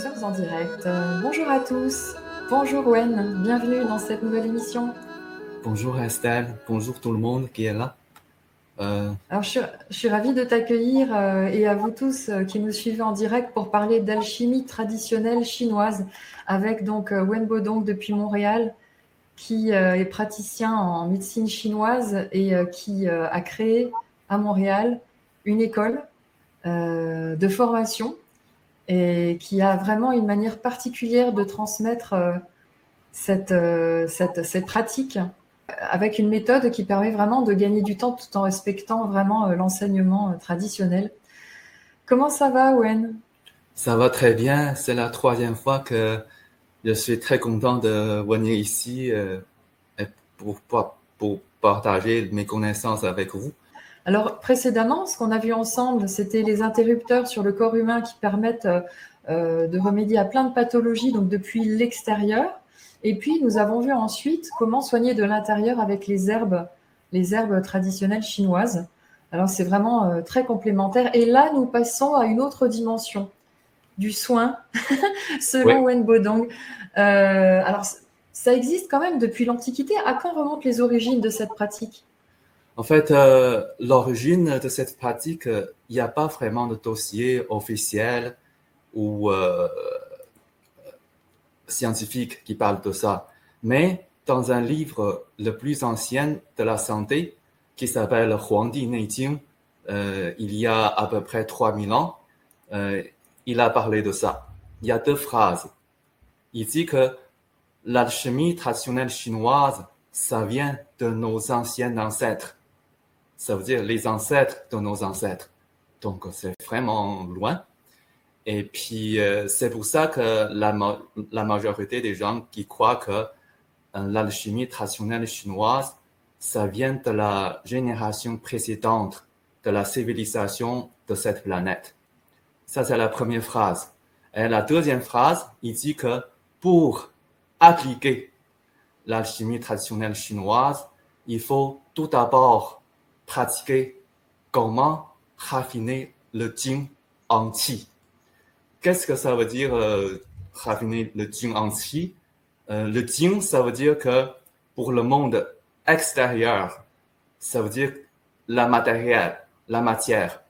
sommes en direct. Bonjour à tous. Bonjour Wen. Bienvenue dans cette nouvelle émission. Bonjour Estelle, bonjour tout le monde qui est là. Alors, je suis ravie de t'accueillir et à vous tous qui nous suivez en direct pour parler d'alchimie traditionnelle chinoise avec donc Wen Bodong depuis Montréal qui est praticien en médecine chinoise et qui a créé à Montréal une école de formation et qui a vraiment une manière particulière de transmettre cette pratique avec une méthode qui permet vraiment de gagner du temps tout en respectant vraiment l'enseignement traditionnel. Comment ça va, Wen? Ça va très bien, c'est la troisième fois que je suis très content de venir ici et pour partager mes connaissances avec vous. Alors, précédemment, ce qu'on a vu ensemble, c'était les interrupteurs sur le corps humain qui permettent de remédier à plein de pathologies, donc depuis l'extérieur. Et puis, nous avons vu ensuite comment soigner de l'intérieur avec les herbes traditionnelles chinoises. Alors, c'est vraiment très complémentaire. Et là, nous passons à une autre dimension du soin, selon Oui. Wen Bodong. Alors, ça existe quand même depuis l'Antiquité. À quand remontent les origines de cette pratique? En fait, l'origine de cette pratique, il n'y a pas vraiment de dossier officiel ou scientifique qui parle de ça. Mais dans un livre le plus ancien de la santé, qui s'appelle Huangdi Neijing, il y a à peu près 3000 ans, il a parlé de ça. Il y a deux phrases. Il dit que l'alchimie traditionnelle chinoise, ça vient de nos anciens ancêtres. Ça veut dire les ancêtres de nos ancêtres. Donc, c'est vraiment loin. Et puis, c'est pour ça que la majorité des gens qui croient que l'alchimie traditionnelle chinoise, ça vient de la génération précédente de la civilisation de cette planète. Ça, c'est la première phrase. Et la deuxième phrase, il dit que pour appliquer l'alchimie traditionnelle chinoise, il faut tout d'abord pratiquer comment raffiner le jing en qi. Qu'est-ce que ça veut dire raffiner le jing en qi? Le jing, ça veut dire que pour le monde extérieur, ça veut dire la matière.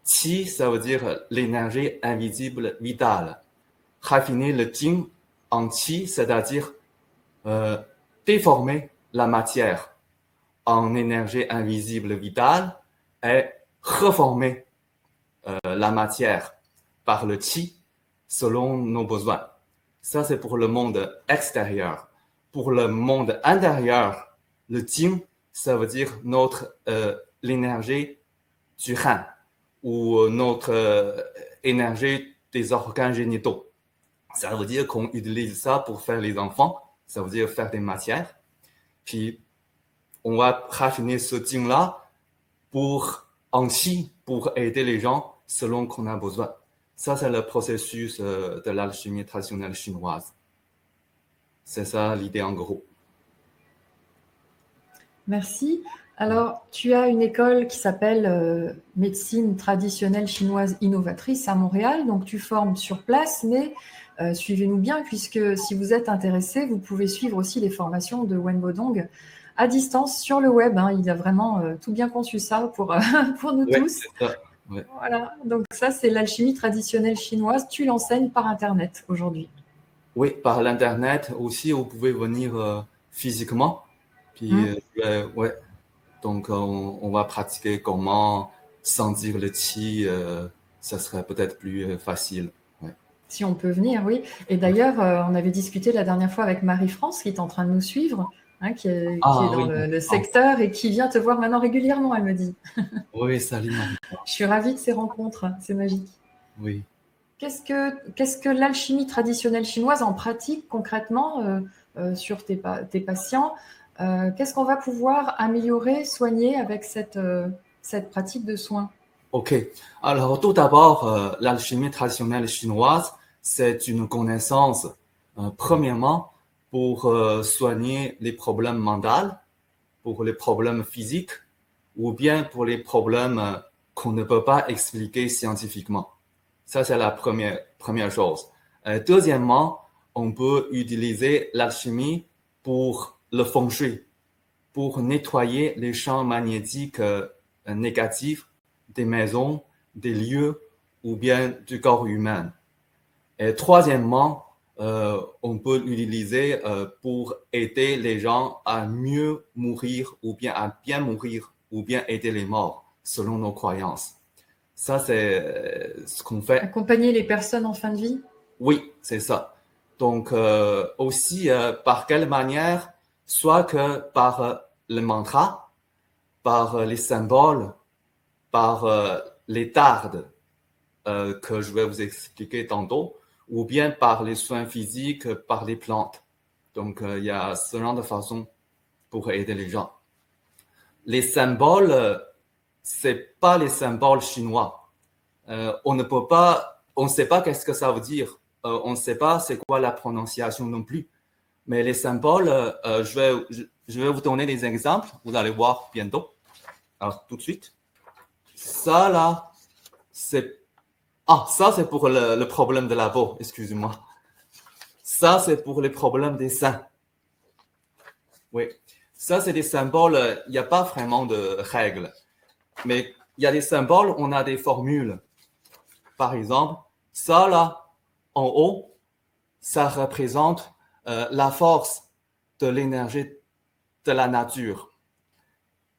Qi, ça veut dire l'énergie invisible vitale. Raffiner le jing en qi, c'est-à-dire déformer la matière en énergie invisible vitale et reformer la matière par le qi selon nos besoins. Ça, c'est pour le monde extérieur. Pour le monde intérieur, le jing, ça veut dire notre l'énergie du rein ou notre énergie des organes génitaux. Ça veut dire qu'on utilise ça pour faire les enfants, ça veut dire faire des matières. Puis, on va raffiner ce jing-là pour aider les gens selon qu'on a besoin. Ça, c'est le processus de l'alchimie traditionnelle chinoise. C'est ça l'idée en gros. Merci. Alors, tu as une école qui s'appelle Médecine traditionnelle chinoise innovatrice à Montréal, donc tu formes sur place, mais suivez-nous bien, puisque si vous êtes intéressé, vous pouvez suivre aussi les formations de Wen Bodong à distance sur le web. Il a vraiment tout bien conçu ça pour nous tous. C'est ça. Ouais. Voilà, donc ça c'est l'alchimie traditionnelle chinoise, tu l'enseignes par Internet aujourd'hui. Oui, par l'Internet aussi, vous pouvez venir physiquement. Puis, ouais. Donc, on va pratiquer comment sentir le qi. Ça serait peut-être plus facile. Ouais. Si on peut venir, oui. Et d'ailleurs, on avait discuté la dernière fois avec Marie-France, qui est en train de nous suivre, qui est dans le secteur et qui vient te voir maintenant régulièrement, elle me dit. Oui, salut Marie. Je suis ravie de ces rencontres, c'est magique. Oui. Qu'est-ce que l'alchimie traditionnelle chinoise en pratique concrètement sur tes patients? Qu'est-ce qu'on va pouvoir améliorer, soigner avec cette pratique de soins? Ok. Alors, tout d'abord, l'alchimie traditionnelle chinoise, c'est une connaissance, premièrement, pour soigner les problèmes mentaux, pour les problèmes physiques, ou bien pour les problèmes qu'on ne peut pas expliquer scientifiquement. Ça, c'est la première chose. Deuxièmement, on peut utiliser l'alchimie pour le feng shui, pour nettoyer les champs magnétiques négatifs des maisons, des lieux ou bien du corps humain. Et troisièmement, on peut l'utiliser pour aider les gens à mieux mourir ou bien à bien mourir ou bien aider les morts selon nos croyances. Ça, c'est ce qu'on fait. Accompagner les personnes en fin de vie? Oui, c'est ça. Donc, aussi, par quelle manière? Soit que par le mantra, par les symboles, par les tardes que je vais vous expliquer tantôt, ou bien par les soins physiques, par les plantes. Donc, il y a ce genre de façon pour aider les gens. Les symboles, c'est pas les symboles chinois. On ne sait pas qu'est-ce que ça veut dire. On ne sait pas c'est quoi la prononciation non plus. Mais les symboles, je vais vous donner des exemples. Vous allez voir bientôt. Alors, tout de suite. Ça, là, ça, c'est pour le problème de la peau. Excusez-moi. Ça, c'est pour les problèmes des seins. Oui. Ça, c'est des symboles. Il n'y a pas vraiment de règles. Mais il y a des symboles, on a des formules. Par exemple, ça, là, en haut, ça représente la force de l'énergie de la nature.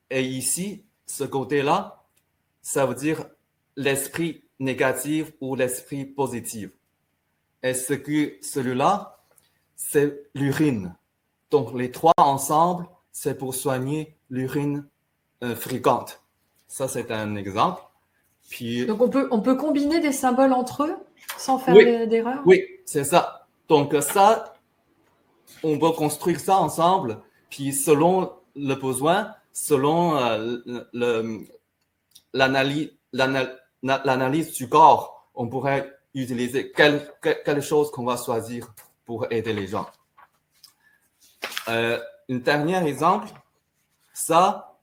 Et ici, ce côté-là, ça veut dire l'esprit négatif ou l'esprit positif. Et celui-là, c'est l'urine. Donc, les trois ensemble, c'est pour soigner l'urine fréquente. Ça, c'est un exemple. Puis, donc, on peut combiner des symboles entre eux sans faire d'erreur? Oui, c'est ça. Donc, ça, on va construire ça ensemble. Puis, selon le besoin, selon l'analyse du corps, on pourrait utiliser quelle chose qu'on va choisir pour aider les gens. Un dernier exemple, ça,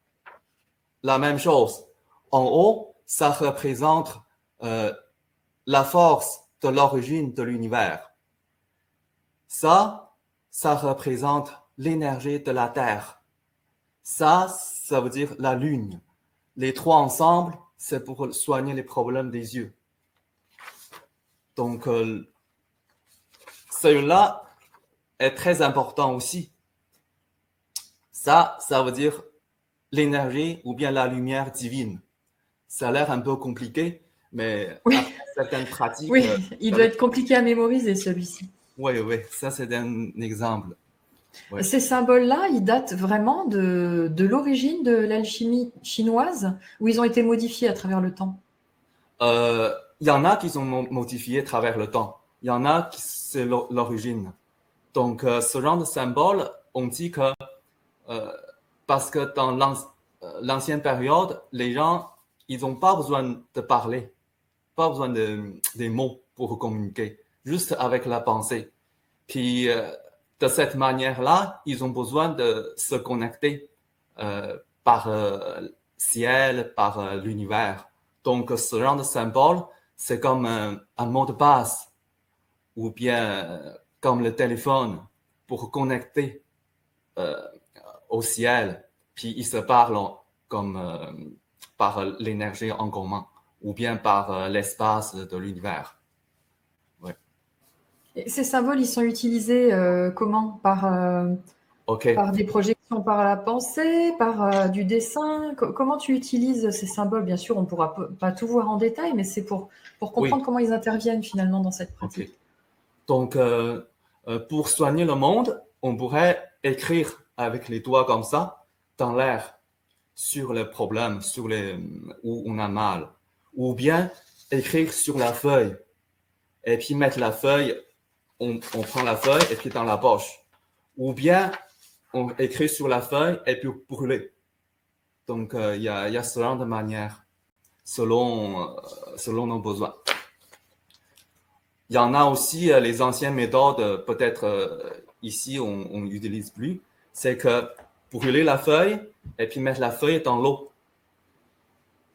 la même chose. En haut, ça représente la force de l'origine de l'univers. Ça représente l'énergie de la Terre. Ça veut dire la Lune. Les trois ensemble, c'est pour soigner les problèmes des yeux. Donc, celui-là est très important aussi. Ça veut dire l'énergie ou bien la lumière divine. Ça a l'air un peu compliqué, mais après certaines pratiques... Oui, il doit être compliqué à mémoriser, celui-ci. Oui, ça c'est un exemple. Ouais. Ces symboles-là, ils datent vraiment de l'origine de l'alchimie chinoise ou ils ont été modifiés à travers le temps? Il y en a qui sont modifiés à travers le temps. Il y en a qui c'est l'origine. Donc, ce genre de symbole, on dit que parce que dans l'ancienne période, les gens, ils n'ont pas besoin de parler, pas besoin des mots pour communiquer, juste avec la pensée. Puis, de cette manière-là, ils ont besoin de se connecter par ciel, par l'univers. Donc, ce genre de symbole, c'est comme un mot de passe ou bien comme le téléphone pour connecter au ciel. Puis, ils se parlent comme par l'énergie en commun ou bien par l'espace de l'univers. Ouais. Et ces symboles, ils sont utilisés comment? Par des projections par la pensée, par du dessin? Comment tu utilises ces symboles? Bien sûr, on ne pourra pas tout voir en détail, mais c'est pour comprendre comment ils interviennent finalement dans cette pratique. Okay. Donc, pour soigner le monde, on pourrait écrire avec les doigts comme ça, dans l'air, sur le problème, où on a mal. Ou bien écrire sur la feuille, et puis mettre la feuille, on prend la feuille et puis dans la poche. Ou bien on écrit sur la feuille et puis brûler. Donc, il y a ce genre de manière, selon nos besoins. Il y en a aussi les anciennes méthodes, peut-être ici on n'utilise plus, c'est que brûler la feuille et puis mettre la feuille dans l'eau.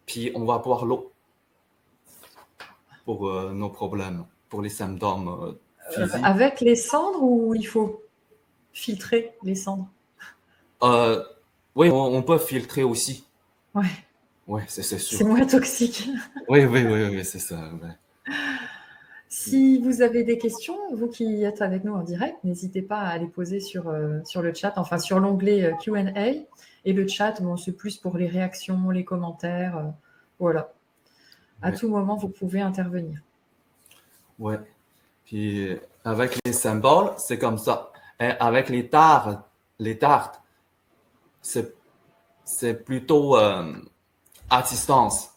Puis on va boire l'eau pour nos problèmes, pour les symptômes. physique. Avec les cendres ou il faut filtrer les cendres? Oui, on peut filtrer aussi. Ouais, Oui, c'est c'est sûr. moins toxique. Oui, c'est ça. Ouais. Si vous avez des questions, vous qui êtes avec nous en direct, n'hésitez pas à les poser sur le chat, enfin sur l'onglet Q&A. Et le chat, bon, c'est plus pour les réactions, les commentaires. Voilà. À Ouais. tout moment, vous pouvez intervenir. Ouais. Puis avec les symboles, c'est comme ça. Et avec les tartes, c'est plutôt à distance.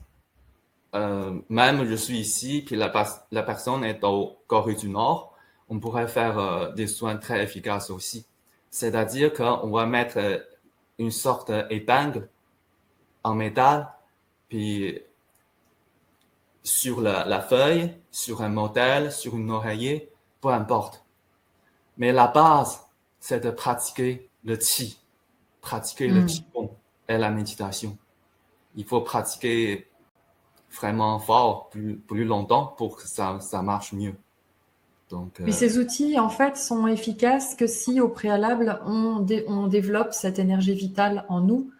Même je suis ici, puis la personne est au Corée du Nord, on pourrait faire des soins très efficaces aussi. C'est-à-dire qu'on va mettre une sorte d'épingle en métal, puis sur la feuille, sur un modèle, sur une oreiller, peu importe. Mais la base, c'est de pratiquer le qi, pratiquer le qigong et la méditation. Il faut pratiquer vraiment fort, plus longtemps pour que ça marche mieux. Donc, Mais ces outils, en fait, sont efficaces que si, au préalable, on développe cette énergie vitale en nous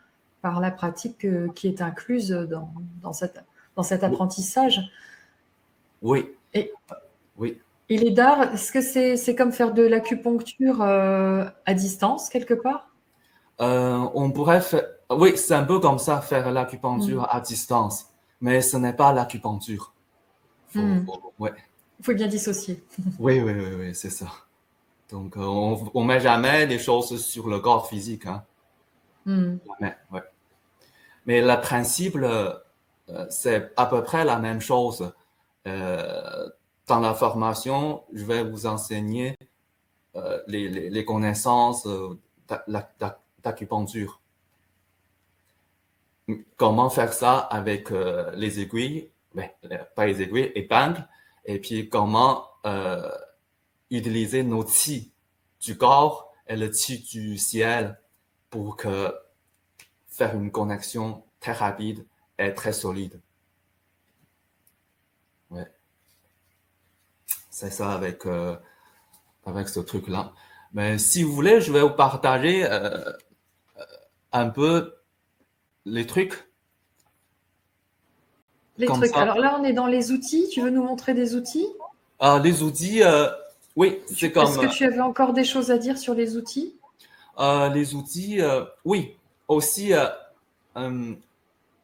par la pratique qui est incluse dans cet apprentissage. oui, Et, oui. et les dards, est-ce que c'est comme faire de l'acupuncture à distance, quelque part? On pourrait faire, oui, c'est un peu comme ça, faire l'acupuncture à distance, mais ce n'est pas l'acupuncture. Ouais. Il faut bien dissocier. Oui, c'est ça. Donc, on met jamais les choses sur le corps physique, hein. Jamais, ouais. Mais le principe, c'est à peu près la même chose. Dans la formation, je vais vous enseigner les connaissances d'acupuncture. Comment faire ça avec les aiguilles, ben, pas les aiguilles, épingles, et puis comment utiliser nos qi du corps et le qi du ciel pour faire une connexion très rapide et très solide. Ouais. C'est ça avec ce truc-là. Mais si vous voulez, je vais vous partager un peu les trucs. Les Comme trucs. ça. Alors là, on est dans les outils. Tu veux nous montrer des outils? Les outils, oui, c'est Est-ce comme que tu avais encore des choses à dire sur les outils? les outils, oui, aussi euh,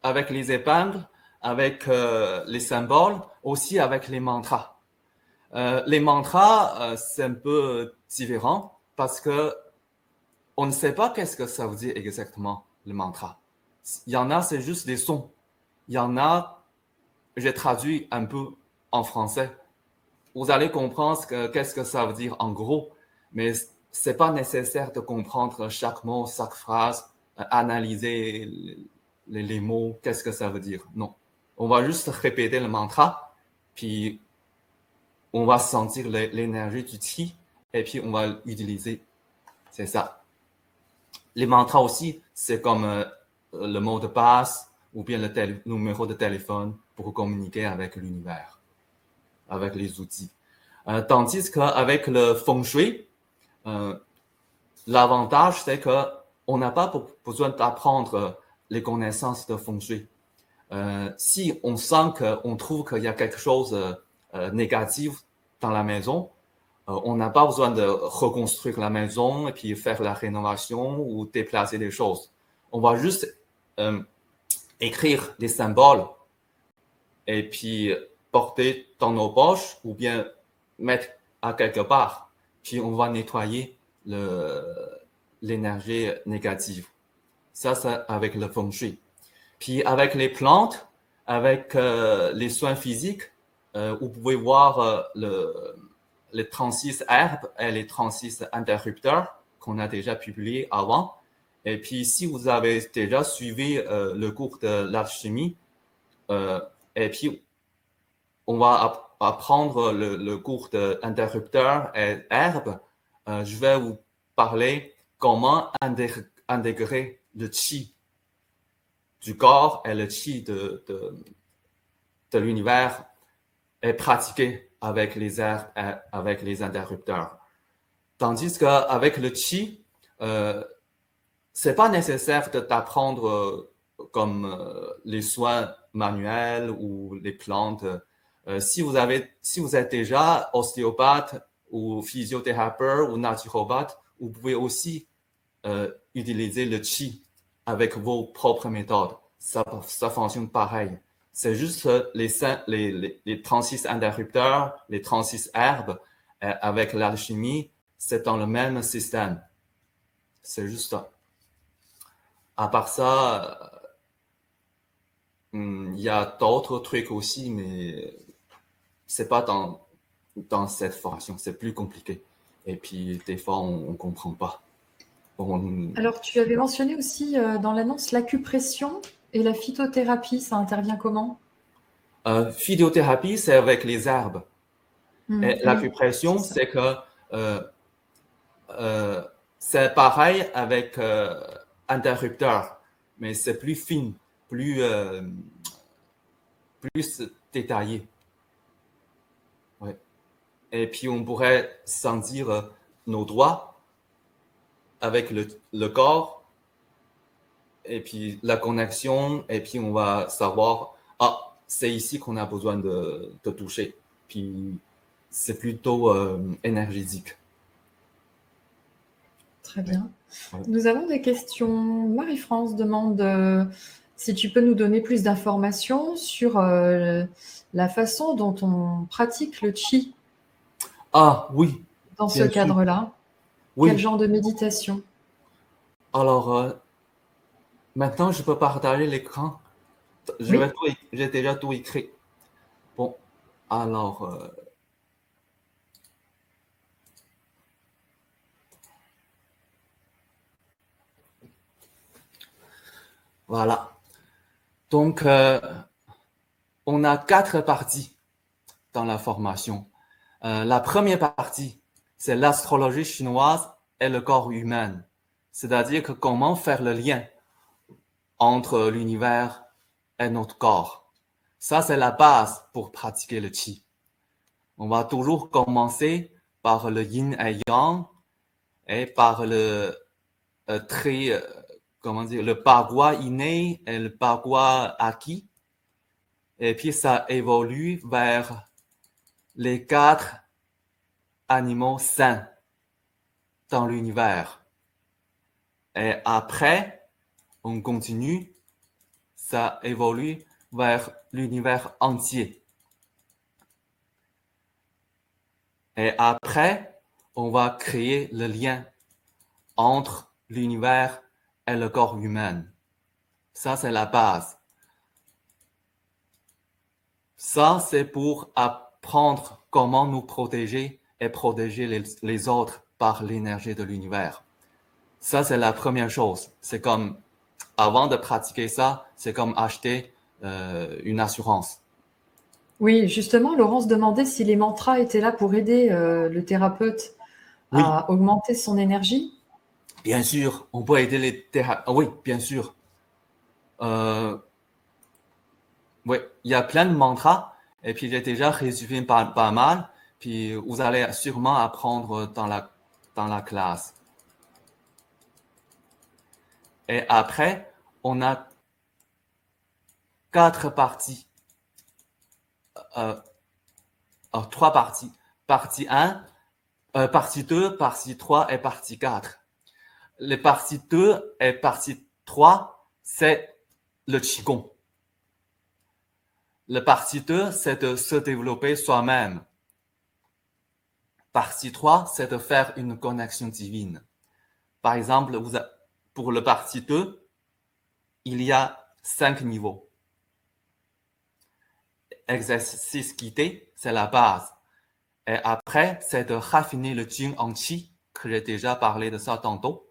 avec les épingles, avec les symboles, aussi avec les mantras. Les mantras, c'est un peu différent parce que on ne sait pas qu'est-ce que ça veut dire exactement, le mantra. Il y en a, c'est juste des sons. Il y en a, j'ai traduit un peu en français. Vous allez comprendre qu'est-ce que ça veut dire en gros, mais c'est pas nécessaire de comprendre chaque mot, chaque phrase, analyser les mots, qu'est-ce que ça veut dire. Non. On va juste répéter le mantra, puis on va sentir l'énergie du chi, et puis on va l'utiliser. C'est ça. Les mantras aussi, c'est comme le mot de passe ou bien le numéro de téléphone pour communiquer avec l'univers, avec les outils. Tandis qu'avec le feng shui, l'avantage, c'est qu'on n'a pas besoin d'apprendre les connaissances de feng shui. Si on sent qu'on trouve qu'il y a quelque chose négatif dans la maison, on n'a pas besoin de reconstruire la maison et puis faire la rénovation ou déplacer des choses. On va juste écrire des symboles et puis porter dans nos poches ou bien mettre à quelque part. Puis on va nettoyer l'énergie négative. Ça, c'est avec le feng shui. Puis avec les plantes, avec les soins physiques, vous pouvez voir les 36 herbes et les 36 interrupteurs qu'on a déjà publiés avant. Et puis, si vous avez déjà suivi le cours de l'alchimie, et puis on va apprendre le cours d'interrupteurs et herbes, je vais vous parler comment intégrer le chi du corps et le chi de l'univers et pratiquer avec les herbes, avec les interrupteurs. Tandis qu'avec le qi, c'est pas nécessaire de t'apprendre comme les soins manuels ou les plantes. Si vous êtes déjà ostéopathe ou physiothérapeute ou naturopathe, vous pouvez aussi utiliser le qi avec vos propres méthodes. Ça fonctionne pareil. C'est juste les 36 interrupteurs, les 36 herbes avec l'alchimie, c'est dans le même système. C'est juste ça. À part ça, il y a d'autres trucs aussi, mais c'est pas dans cette formation. C'est plus compliqué. Et puis, des fois, on comprend pas. Alors, tu avais mentionné aussi dans l'annonce l'acupression et la phytothérapie, ça intervient comment? Phytothérapie, c'est avec les herbes. Et Oui, l'acupression, c'est ça. c'est que c'est pareil avec interrupteur, mais c'est plus fin, plus, plus détaillé. Ouais. Et puis, on pourrait sentir nos doigts avec le corps, et puis la connexion, et puis on va savoir, ah, c'est ici qu'on a besoin de toucher. Puis, c'est plutôt énergétique. Très bien. Ouais. Nous avons des questions. Marie-France demande si tu peux nous donner plus d'informations sur la façon dont on pratique le qi Ah, oui, dans ce bien sûr. cadre-là. Quel Oui. genre de méditation? Alors, maintenant, je peux partager l'écran. Oui. J'ai déjà tout écrit. Bon, alors, voilà. Donc, on a 4 parties dans la formation. La première partie, c'est l'astrologie chinoise et le corps humain. C'est-à-dire que comment faire le lien entre l'univers et notre corps. Ça, c'est la base pour pratiquer le qi. On va toujours commencer par le yin et yang et par le le bagua inné et le bagua acquis. Et puis ça évolue vers les 4 animaux sains dans l'univers. Et après, on continue, ça évolue vers l'univers entier. Et après, on va créer le lien entre l'univers et le corps humain. Ça, c'est la base. Ça, c'est pour apprendre comment nous protéger et protéger les autres par l'énergie de l'univers. Ça, c'est la première chose. C'est comme, avant de pratiquer ça, c'est comme acheter une assurance. Oui, justement, Laurence demandait si les mantras étaient là pour aider le thérapeute Oui, à augmenter son énergie. bien sûr, on peut aider les thérapeutes. Oui, bien sûr. Oui, il y a plein de mantras, et puis j'ai déjà résumé pas mal, puis vous allez sûrement apprendre dans la classe. Et après, on a 4 parties, 3 parties. Partie 1, partie 2, partie 3 et partie 4. Les parties 2 et partie 3, c'est le Qigong. La partie 2, c'est de se développer soi-même. Partie 3, c'est de faire une connexion divine. Par exemple, pour le partie 2, il y a 5 niveaux. Exercice guidé, c'est la base. Et après, c'est de raffiner le Jing en Qi, que j'ai déjà parlé de ça tantôt.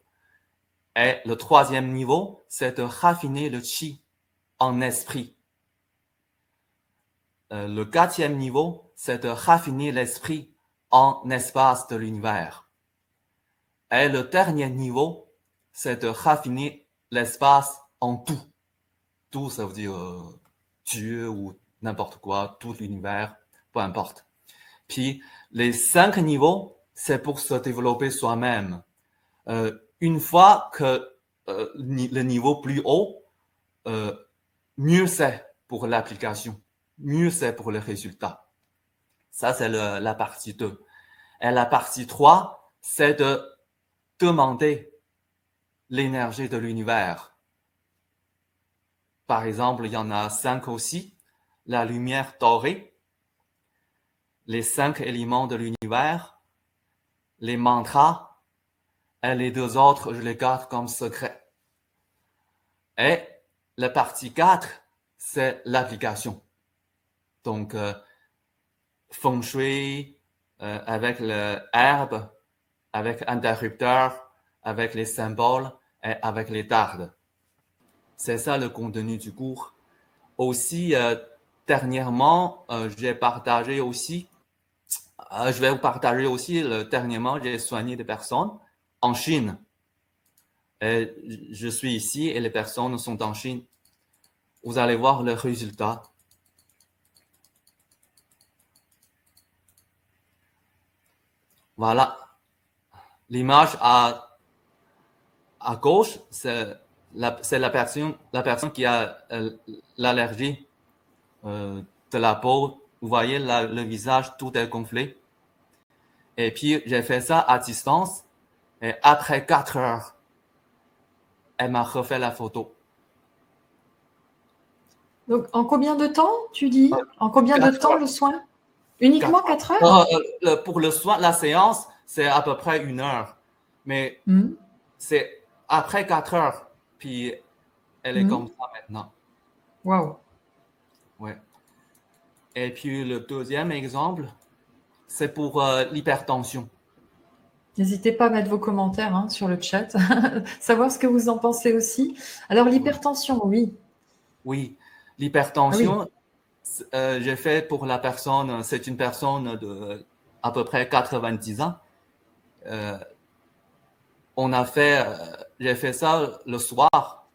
Et le 3e niveau, c'est de raffiner le Qi en esprit. Le 4e niveau, c'est de raffiner l'esprit en espace de l'univers. Et le dernier niveau, c'est de raffiner l'espace en tout. Tout, ça veut dire Dieu ou n'importe quoi, tout l'univers, peu importe. Puis les 5 niveaux, c'est pour se développer soi-même. Une fois que le niveau plus haut, mieux c'est pour l'application, mieux c'est pour le résultat. Ça, c'est la partie 2. Et la partie 3, c'est de demander l'énergie de l'univers. Par exemple, il y en a 5 aussi. La lumière dorée, les 5 éléments de l'univers, les mantras, et les 2 autres, je les garde comme secret. Et la partie 4, c'est l'application. Donc, feng shui, avec l'herbe, avec interrupteur, avec les symboles et avec les tardes. C'est ça le contenu du cours. Aussi, dernièrement, j'ai partagé aussi, je vais vous partager aussi, dernièrement, j'ai soigné des personnes en Chine. Et je suis ici et les personnes sont en Chine. Vous allez voir le résultat. Voilà. L'image à gauche, c'est la personne qui a l'allergie de la peau. Vous voyez, le visage, tout est gonflé. Et puis, j'ai fait ça à distance. Et après 4 heures, elle m'a refait la photo. Donc, en combien de temps, tu dis? En combien de temps le soin? Uniquement 4 heures? Pour le soin, la séance, c'est à peu près 1 heure. Mais c'est après 4 heures. Puis, elle est comme ça maintenant. Waouh. Ouais. Et puis, le deuxième exemple, c'est pour l'hypertension. N'hésitez pas à mettre vos commentaires sur le chat, savoir ce que vous en pensez aussi. Alors, l'hypertension, oui. Oui, l'hypertension, j'ai fait pour la personne, c'est une personne de à peu près 90 ans. J'ai fait ça le soir.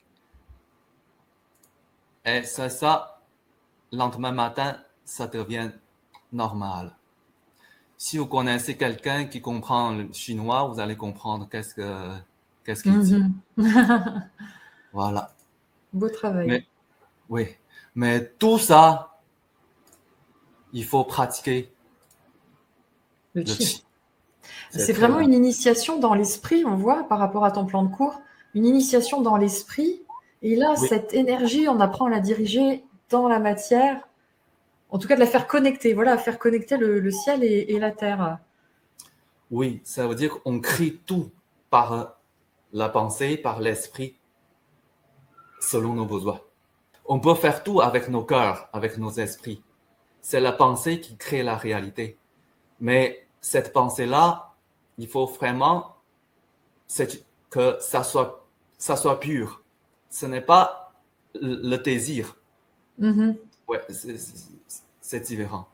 Et c'est ça, le lendemain matin, ça devient normal. Si vous connaissez quelqu'un qui comprend le chinois, vous allez comprendre qu'est-ce qu'il dit. Voilà. Beau travail. Mais tout ça, il faut pratiquer le chi. C'est vraiment une initiation dans l'esprit, on voit, par rapport à ton plan de cours, une initiation dans l'esprit. Et là, cette énergie, on apprend à la diriger dans la matière, en tout cas de la faire connecter, voilà, faire connecter le ciel et la terre. Oui, ça veut dire qu'on crée tout par la pensée, par l'esprit, selon nos besoins. On peut faire tout avec nos cœurs, avec nos esprits. C'est la pensée qui crée la réalité. Mais cette pensée-là, il faut vraiment que ça soit pur. Ce n'est pas le désir. Ouais, c'est différent.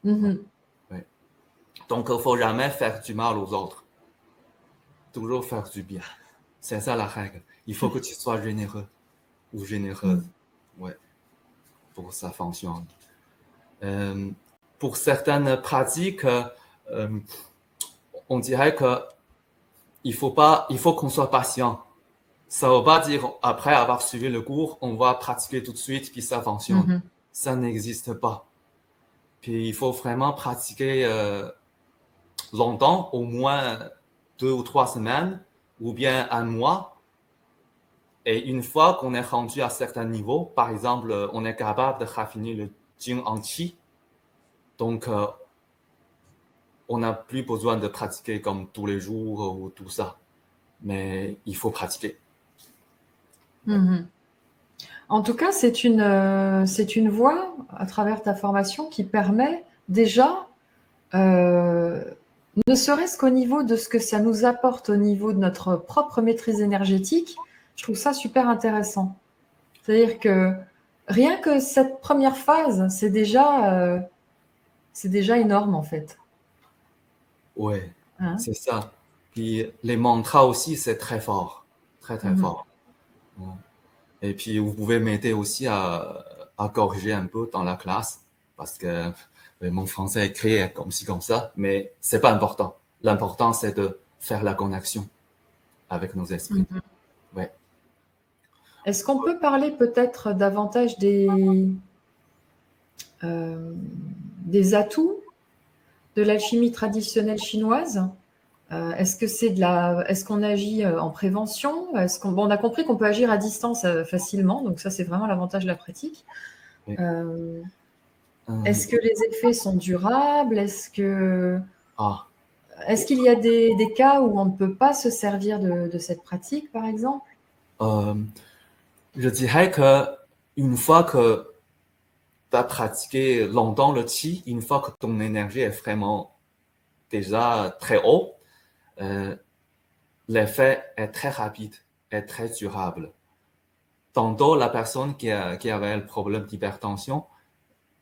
Ouais. Donc, il ne faut jamais faire du mal aux autres. Toujours faire du bien. C'est ça la règle. Il faut que tu sois généreux ou généreuse. Ouais. Pour que ça fonctionne. Pour certaines pratiques, on dirait que il faut qu'on soit patient. Ça ne veut pas dire après avoir suivi le cours, on va pratiquer tout de suite puis ça fonctionne. Ça n'existe pas. Puis il faut vraiment pratiquer longtemps, au moins 2 ou 3 semaines, ou bien 1 mois. Et une fois qu'on est rendu à certains niveaux, par exemple, on est capable de raffiner le Jing en Qi. Donc, on n'a plus besoin de pratiquer comme tous les jours ou tout ça. Mais il faut pratiquer. En tout cas, c'est une voie à travers ta formation qui permet déjà, ne serait-ce qu'au niveau de ce que ça nous apporte au niveau de notre propre maîtrise énergétique, je trouve ça super intéressant. C'est-à-dire que rien que cette première phase, c'est déjà énorme en fait. Oui, c'est ça. Puis les mantras aussi, c'est très fort. Très, très fort. Et puis, vous pouvez m'aider aussi à corriger un peu dans la classe parce que mon français écrit est comme ci, comme ça, mais c'est pas important. L'important, c'est de faire la connexion avec nos esprits. Ouais. Est-ce qu'on peut parler peut-être davantage des atouts de l'alchimie traditionnelle chinoise? Est-ce qu'on agit en prévention? On a compris qu'on peut agir à distance facilement, donc ça c'est vraiment l'avantage de la pratique. Oui. Est-ce que les effets sont durables? Est-ce qu'il y a des cas où on ne peut pas se servir de cette pratique, par exemple? Je dirais que une fois que tu as pratiqué longtemps le qi, une fois que ton énergie est vraiment déjà très haut, l'effet est très rapide et très durable. Tantôt, la personne qui avait le problème d'hypertension,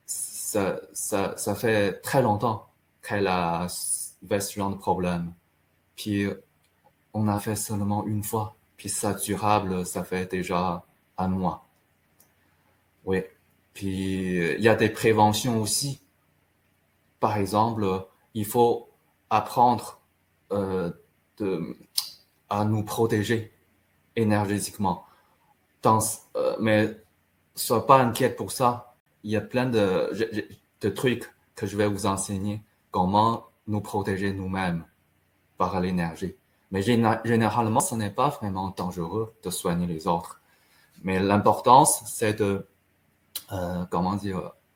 ça fait très longtemps qu'elle a ce genre de problème. Puis, on a fait seulement une fois. Puis, ça durable, ça fait déjà un mois. Oui. Puis, il y a des préventions aussi. Par exemple, il faut apprendre à nous protéger énergétiquement. Mais sois pas inquiète pour ça. Il y a plein de trucs que je vais vous enseigner comment nous protéger nous-mêmes par l'énergie. Mais généralement, ce n'est pas vraiment dangereux de soigner les autres. Mais l'importance, c'est de,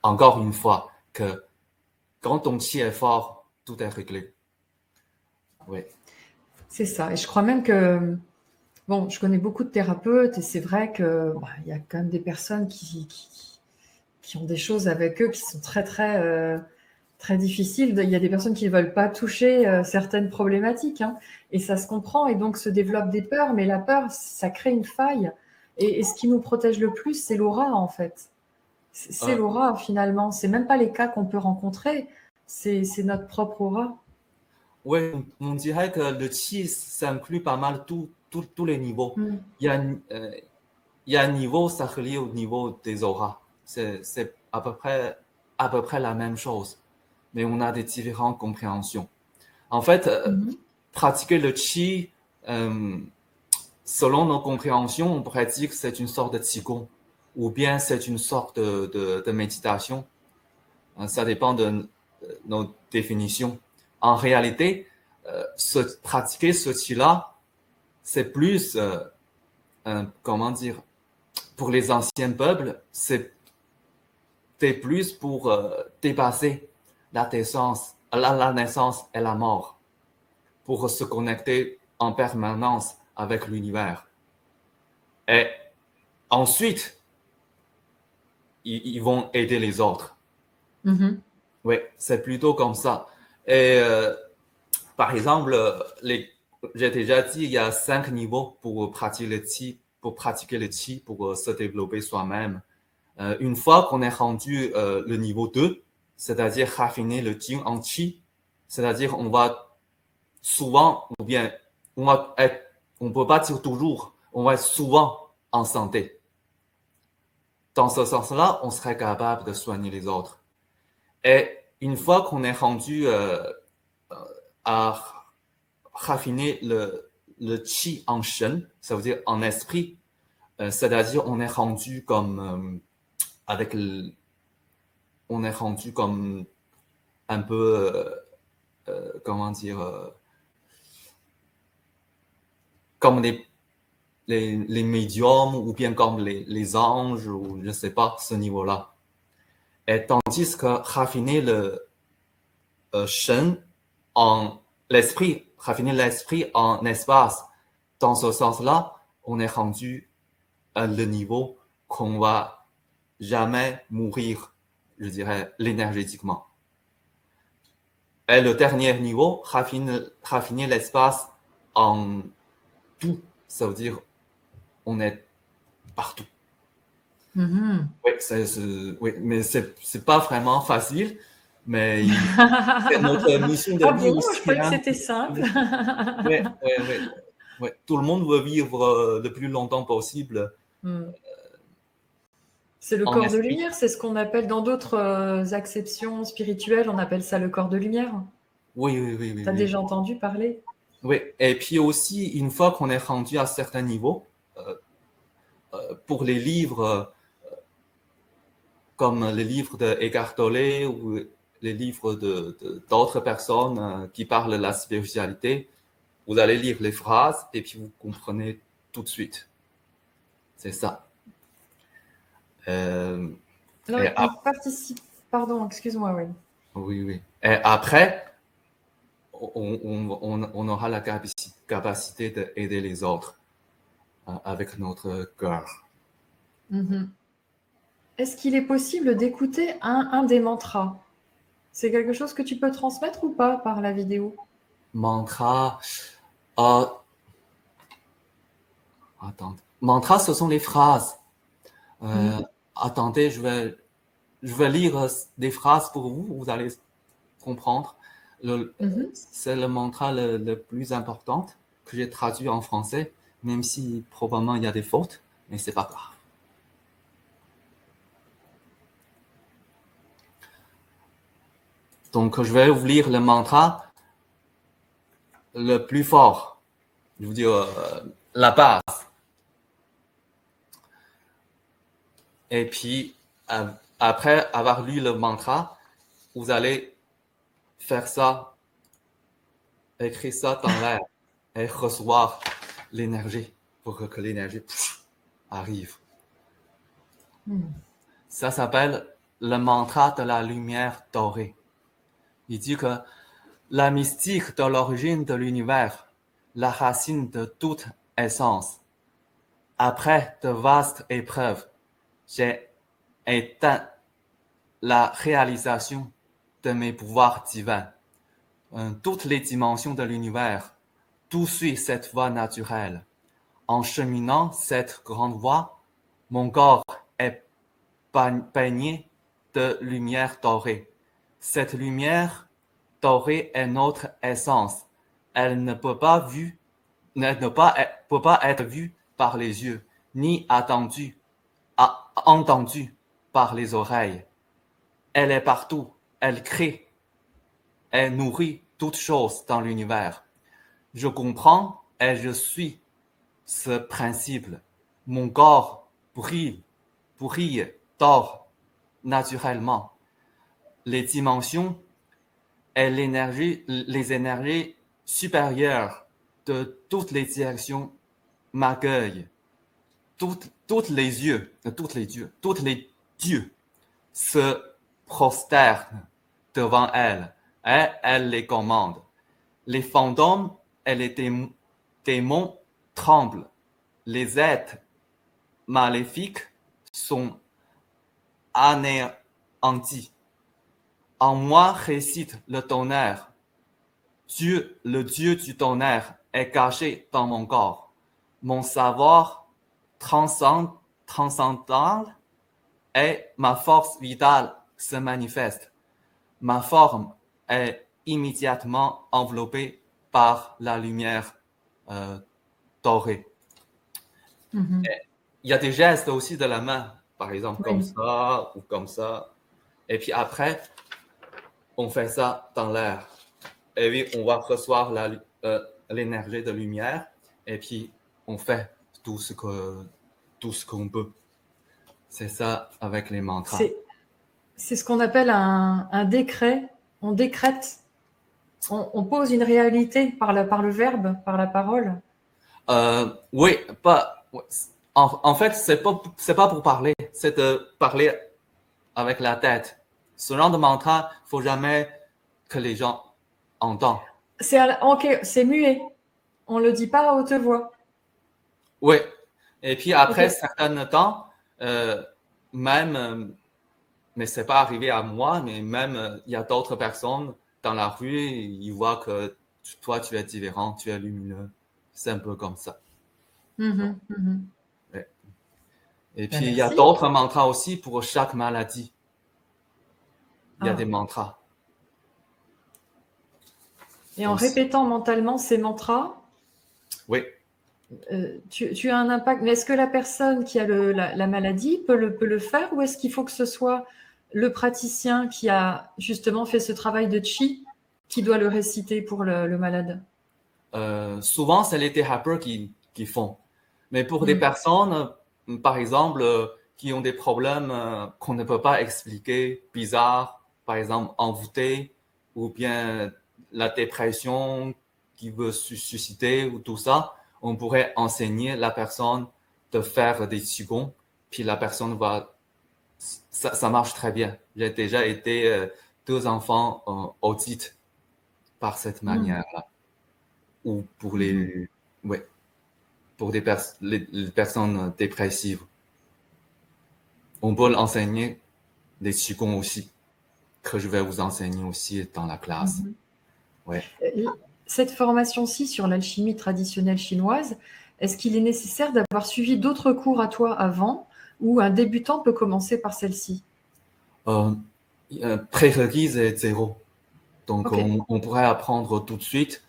encore une fois, que quand ton qi est fort, tout est réglé. Oui. C'est ça. Et je crois même que, bon, je connais beaucoup de thérapeutes et c'est vrai que y a quand même des personnes qui ont des choses avec eux qui sont très, très, très difficiles. Il y a des personnes qui ne veulent pas toucher certaines problématiques, hein, et ça se comprend. Et donc se développent des peurs, mais la peur, ça crée une faille. Et ce qui nous protège le plus, c'est l'aura, en fait. C'est l'aura, finalement. C'est même pas les cas qu'on peut rencontrer, c'est notre propre aura. Oui, on dirait que le qi, ça inclut pas mal tous les niveaux. Il y a un niveau, ça relie au niveau des auras. C'est à peu près la même chose, mais on a des différentes compréhensions. En fait, pratiquer le qi, selon nos compréhensions, on pourrait dire que c'est une sorte de qigong, ou bien c'est une sorte de méditation. Ça dépend de nos définitions. En réalité, pratiquer ce qi-là, c'est plus, pour les anciens peuples, c'était plus pour dépasser la naissance et la mort, pour se connecter en permanence avec l'univers. Et ensuite, ils vont aider les autres. Oui, c'est plutôt comme ça. Et par exemple, j'ai déjà dit, il y a 5 niveaux pour pratiquer le qi, pour se développer soi-même. Une fois qu'on est rendu le niveau 2, c'est-à-dire raffiner le qi en qi, c'est-à-dire on va souvent, ou bien on peut pas dire toujours, on va être souvent en santé. Dans ce sens-là, on serait capable de soigner les autres. Et une fois qu'on est rendu à raffiner le qi en shen, ça veut dire en esprit, c'est-à-dire on est rendu comme on est rendu comme un peu comme les médiums ou bien comme les anges ou je sais pas ce niveau-là. Et tandis que raffiner le shen en l'esprit, raffiner l'esprit en espace, dans ce sens-là, on est rendu à le niveau qu'on va jamais mourir, je dirais, énergétiquement. Et le dernier niveau, raffiner l'espace en tout, ça veut dire on est partout. Oui, mais c'est pas vraiment facile, mais c'est notre mission de vie aussi. Je croyais que c'était simple. Oui. Tout le monde veut vivre le plus longtemps possible. C'est le en corps de esprit. lumière, c'est ce qu'on appelle dans d'autres acceptions spirituelles, on appelle ça le corps de lumière. Oui, oui, oui, oui, Tu as oui. déjà entendu parler? Oui, et puis aussi, une fois qu'on est rendu à certains niveaux, pour les livres comme les livres de Eckhart Tolle ou les livres d'autres personnes qui parlent de la spiritualité, vous allez lire les phrases et puis vous comprenez tout de suite. C'est ça. Euh, Alors, et il participe. Pardon, excuse-moi, oui. oui, oui. Et après, on aura la capacité d'aider les autres avec notre cœur. Mhm. Est-ce qu'il est possible d'écouter un des mantras? C'est quelque chose que tu peux transmettre ou pas par la vidéo? Mantra, euh, attends. Mantra, ce sont les phrases. Euh, Mhm. attendez, je vais lire des phrases pour vous, vous allez comprendre. Mhm. C'est le mantra le plus important que j'ai traduit en français, même si probablement il y a des fautes, mais c'est pas grave. Donc, je vais vous lire le mantra le plus fort. Je vous dis la base. Et puis, après avoir lu le mantra, vous allez faire ça, écrire ça dans l'air et recevoir l'énergie pour que l'énergie arrive. Mhm. Ça s'appelle le mantra de la lumière dorée. Il dit que la mystique de l'origine de l'univers, la racine de toute essence. Après de vastes épreuves, j'ai éteint la réalisation de mes pouvoirs divins. Toutes les dimensions de l'univers, tout suit cette voie naturelle. En cheminant cette grande voie, mon corps est baigné de lumière dorée. Cette lumière dorée est notre essence. Elle ne peut pas peut pas être vue par les yeux, ni entendue par les oreilles. Elle est partout. Elle crée. Elle nourrit toutes choses dans l'univers. Je comprends et je suis ce principe. Mon corps brille, dort naturellement. Les dimensions et les énergies supérieures de toutes les directions m'accueillent. Toutes les dieux se prosternent devant elle et elle les commande. Les fantômes et les démons tremblent. Les êtres maléfiques sont anéantis. En moi récite le tonnerre. Dieu, le Dieu du tonnerre, est caché dans mon corps. Mon savoir transcendantal et ma force vitale se manifestent. Ma forme est immédiatement enveloppée par la lumière dorée. Mhm. Il y a des gestes aussi de la main, par exemple comme Oui. ça ou comme ça. Et puis après, on fait ça dans l'air. Et puis on va recevoir l'énergie de lumière. Et puis on fait tout ce qu'on peut. C'est ça avec les mantras. C'est ce qu'on appelle un décret. On décrète, on pose une réalité par le verbe, par la parole. Oui, pas. En fait, c'est pas pour parler, c'est de parler avec la tête. Ce genre de mantra, faut jamais que les gens entendent. Ok, c'est muet. On le dit pas à haute voix. Oui. Et puis Ok. après certain temps, euh, même, mais c'est pas arrivé à moi, mais même il y a d'autres personnes dans la rue, ils voient que toi tu es différent, tu es lumineux. C'est un peu comme ça. Mhm, mhm. Ouais. Et Ben, puis il y a merci. d'autres mantras aussi pour chaque maladie. Il y a des Ah. mantras Et en aussi. répétant mentalement ces mantras, Oui. tu as un impact, mais est-ce que la personne qui a la maladie peut le faire ou est-ce qu'il faut que ce soit le praticien qui a justement fait ce travail de chi qui doit le réciter pour le malade? Souvent, c'est les thérapeutes qui font. Mais pour des personnes, par exemple, qui ont des problèmes qu'on ne peut pas expliquer, bizarres, par exemple envoûtés, ou bien la dépression qui veut susciter, ou tout ça, on pourrait enseigner la personne de faire des qigong, puis la personne va... Ça marche très bien. J'ai déjà été 2 enfants autistes par cette manière-là. Ou pour ouais, pour les personnes dépressives. On peut l'enseigner des qigong aussi, que je vais vous enseigner aussi dans la classe. Ouais. Cette formation-ci sur l'alchimie traditionnelle chinoise, est-ce qu'il est nécessaire d'avoir suivi d'autres cours à toi avant ou un débutant peut commencer par celle-ci? Prérequis est 0. Donc, Okay. on pourrait apprendre tout de suite.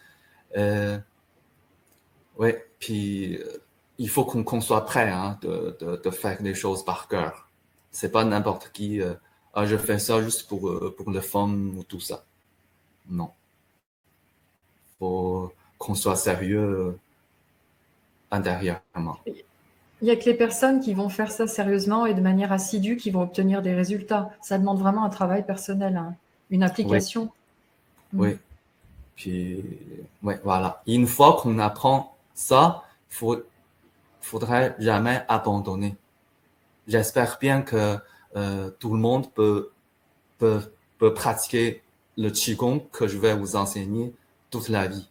Ouais, puis il faut qu'on soit prêt hein, de faire des choses par cœur. C'est pas n'importe qui. Je fais ça juste pour le fun ou tout ça. Non. Faut qu'on soit sérieux intérieurement. Il n'y a que les personnes qui vont faire ça sérieusement et de manière assidue qui vont obtenir des résultats. Ça demande vraiment un travail personnel, hein, une application. Oui. Puis, ouais, voilà. Une fois qu'on apprend ça, faudrait jamais abandonner. J'espère bien que tout le monde peut pratiquer le qigong que je vais vous enseigner toute la vie.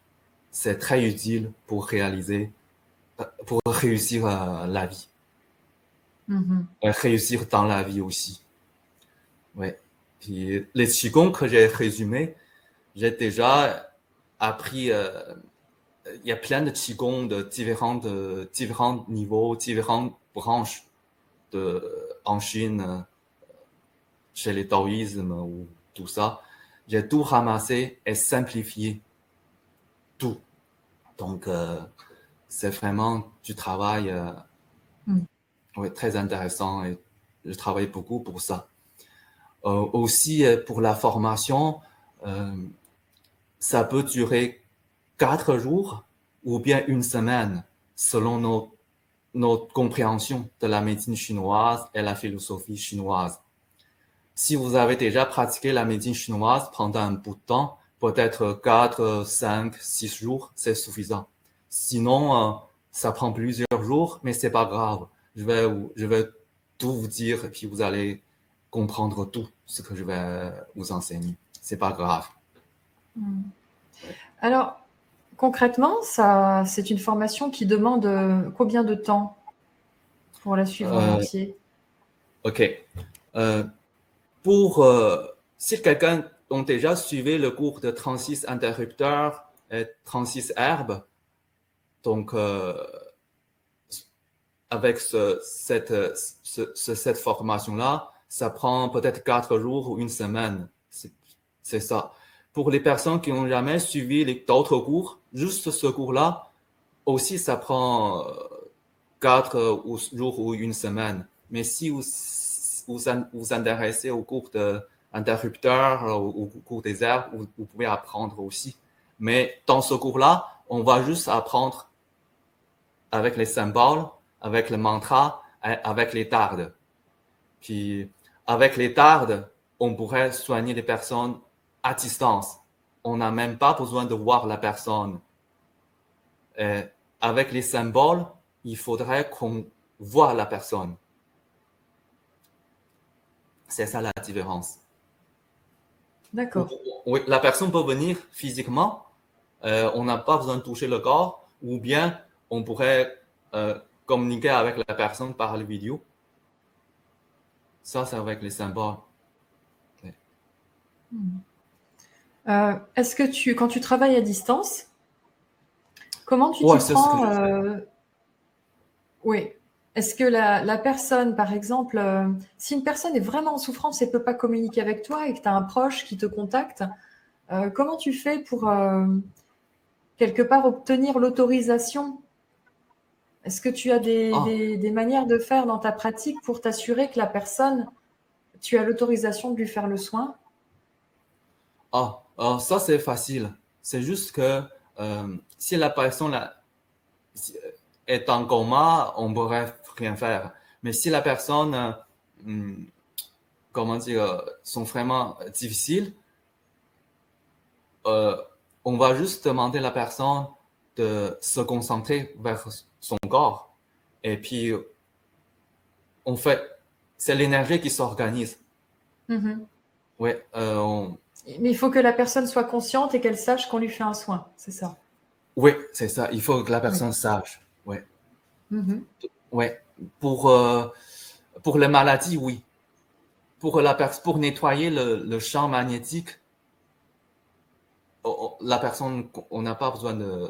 C'est très utile pour réussir la vie. Réussir dans la vie aussi. Ouais. Puis les qigong que j'ai résumés, j'ai déjà appris. Il y a plein de qigong de différents niveaux, différentes branches en Chine, chez les taoïsmes ou tout ça. J'ai tout ramassé et simplifié tout. Donc, c'est vraiment du travail ouais, très intéressant et je travaille beaucoup pour ça. Aussi, pour la formation, ça peut durer 4 jours ou bien une semaine selon notre compréhension de la médecine chinoise et la philosophie chinoise. Si vous avez déjà pratiqué la médecine chinoise pendant un bout de temps, peut-être 4, 5, 6 jours, c'est suffisant. Sinon, ça prend plusieurs jours, mais c'est pas grave. Je vais tout vous dire et puis vous allez comprendre tout ce que je vais vous enseigner. C'est pas grave. Alors, concrètement, c'est une formation qui demande combien de temps pour la suivre en entier? Ok. Si quelqu'un a déjà suivi le cours de 36 interrupteurs et 36 herbes, donc avec cette formation-là, ça prend peut-être 4 jours ou une semaine. C'est ça. Pour les personnes qui n'ont jamais suivi d'autres cours, juste ce cours-là, aussi ça prend 4 jours ou une semaine. Mais si vous intéressez au cours d'interrupteurs ou au cours des herbes, vous pouvez apprendre aussi. Mais dans ce cours-là, on va juste apprendre avec les symboles, avec le mantra, avec les tardes. Puis, avec les tardes, on pourrait soigner les personnes à distance. On n'a même pas besoin de voir la personne. Et avec les symboles, il faudrait qu'on voit la personne. C'est ça la différence. D'accord. Oui, la personne peut venir physiquement, on n'a pas besoin de toucher le corps, ou bien on pourrait communiquer avec la personne par la vidéo. Ça, c'est avec les symboles. Ouais. Est-ce que quand tu travailles à distance, comment tu Ouais, t'y c'est prends? ce que je fais. Oui. Est-ce que la personne, par exemple, si une personne est vraiment en souffrance et ne peut pas communiquer avec toi et que tu as un proche qui te contacte, comment tu fais pour quelque part obtenir l'autorisation Est-ce que tu as Ah, des manières de faire dans ta pratique pour t'assurer que la personne, tu as l'autorisation de lui faire le soin? ça c'est facile. C'est juste que si la personne est en coma, on pourrait rien faire. Mais si la personne, hum, comment dire, sont vraiment difficiles, euh, on va juste demander à la personne de se concentrer vers son corps. Et puis, on fait, c'est l'énergie qui s'organise. Mhm. Ouais, Mais il faut que la personne soit consciente et qu'elle sache qu'on lui fait un soin, c'est ça. oui, c'est ça. Il faut que la Oui. personne sache. Ouais, Mhm. ouais. Pour, euh, pour les maladies, oui. Pour nettoyer le champ magnétique, la personne, on n'a pas besoin de,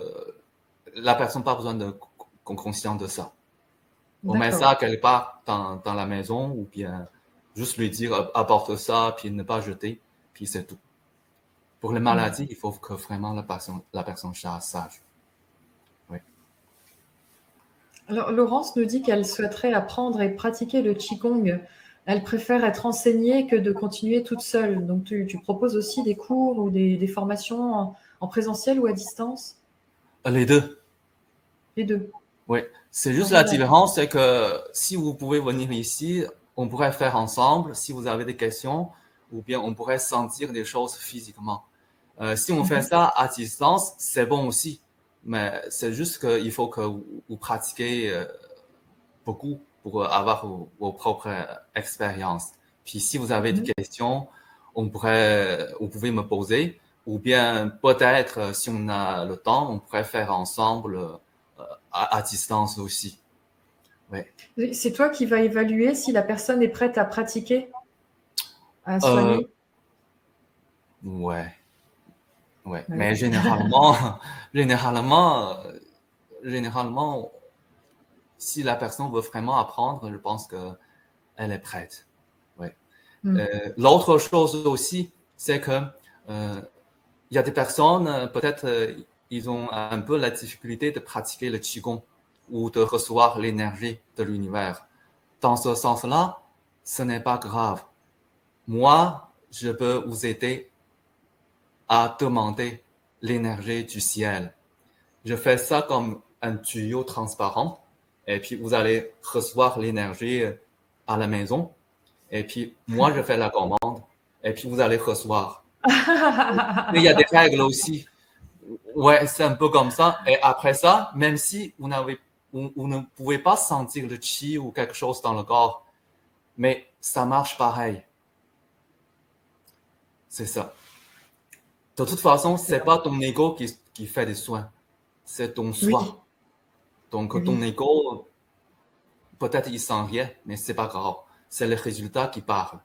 la personne n'a pas besoin de qu'on consciente de ça. On met D'accord. ça quelque part dans la maison ou bien juste lui dire apporte ça puis ne pas jeter puis c'est tout. Pour les Mhm. maladies, il faut que vraiment la personne sache. Oui. Alors, Laurence nous dit qu'elle souhaiterait apprendre et pratiquer le Qigong. Elle préfère être enseignée que de continuer toute seule. Donc, tu proposes aussi des cours ou des formations en présentiel ou à distance? Les deux. Les deux. Oui. C'est juste la Formidable. différence, c'est que si vous pouvez venir ici, on pourrait faire ensemble si vous avez des questions ou bien on pourrait sentir des choses physiquement. Si on fait Mhm. ça à distance, c'est bon aussi, mais c'est juste qu'il faut que vous pratiquiez beaucoup pour avoir vos propres expériences. Puis si vous avez des Mhm. questions, vous pouvez me poser, ou bien peut-être si on a le temps, on pourrait faire ensemble à distance aussi. Ouais. C'est toi qui vas évaluer si la personne est prête à pratiquer, à Euh, soigner? ouais, ouais. Oui. Mais généralement, généralement, généralement, si la personne veut vraiment apprendre, je pense que elle est prête. Ouais. Mm. L'autre chose aussi, c'est que euh, il y a des personnes, peut-être, ils ont un peu la difficulté de pratiquer le Qigong ou de recevoir l'énergie de l'univers. Dans ce sens-là, ce n'est pas grave. Moi, je peux vous aider à demander l'énergie du ciel. Je fais ça comme un tuyau transparent et puis vous allez recevoir l'énergie à la maison et puis moi, je fais la commande et puis vous allez recevoir. Mais il y a des règles aussi. Ouais, c'est un peu comme ça. Et après ça, même si vous ne pouvez pas sentir le chi ou quelque chose dans le corps, mais ça marche pareil. C'est ça. De toute façon, c'est pas ton ego qui fait des soins, c'est ton Oui, soi. Donc ton oui. ego, peut-être il sent rien, mais c'est pas grave. C'est le résultat qui parle.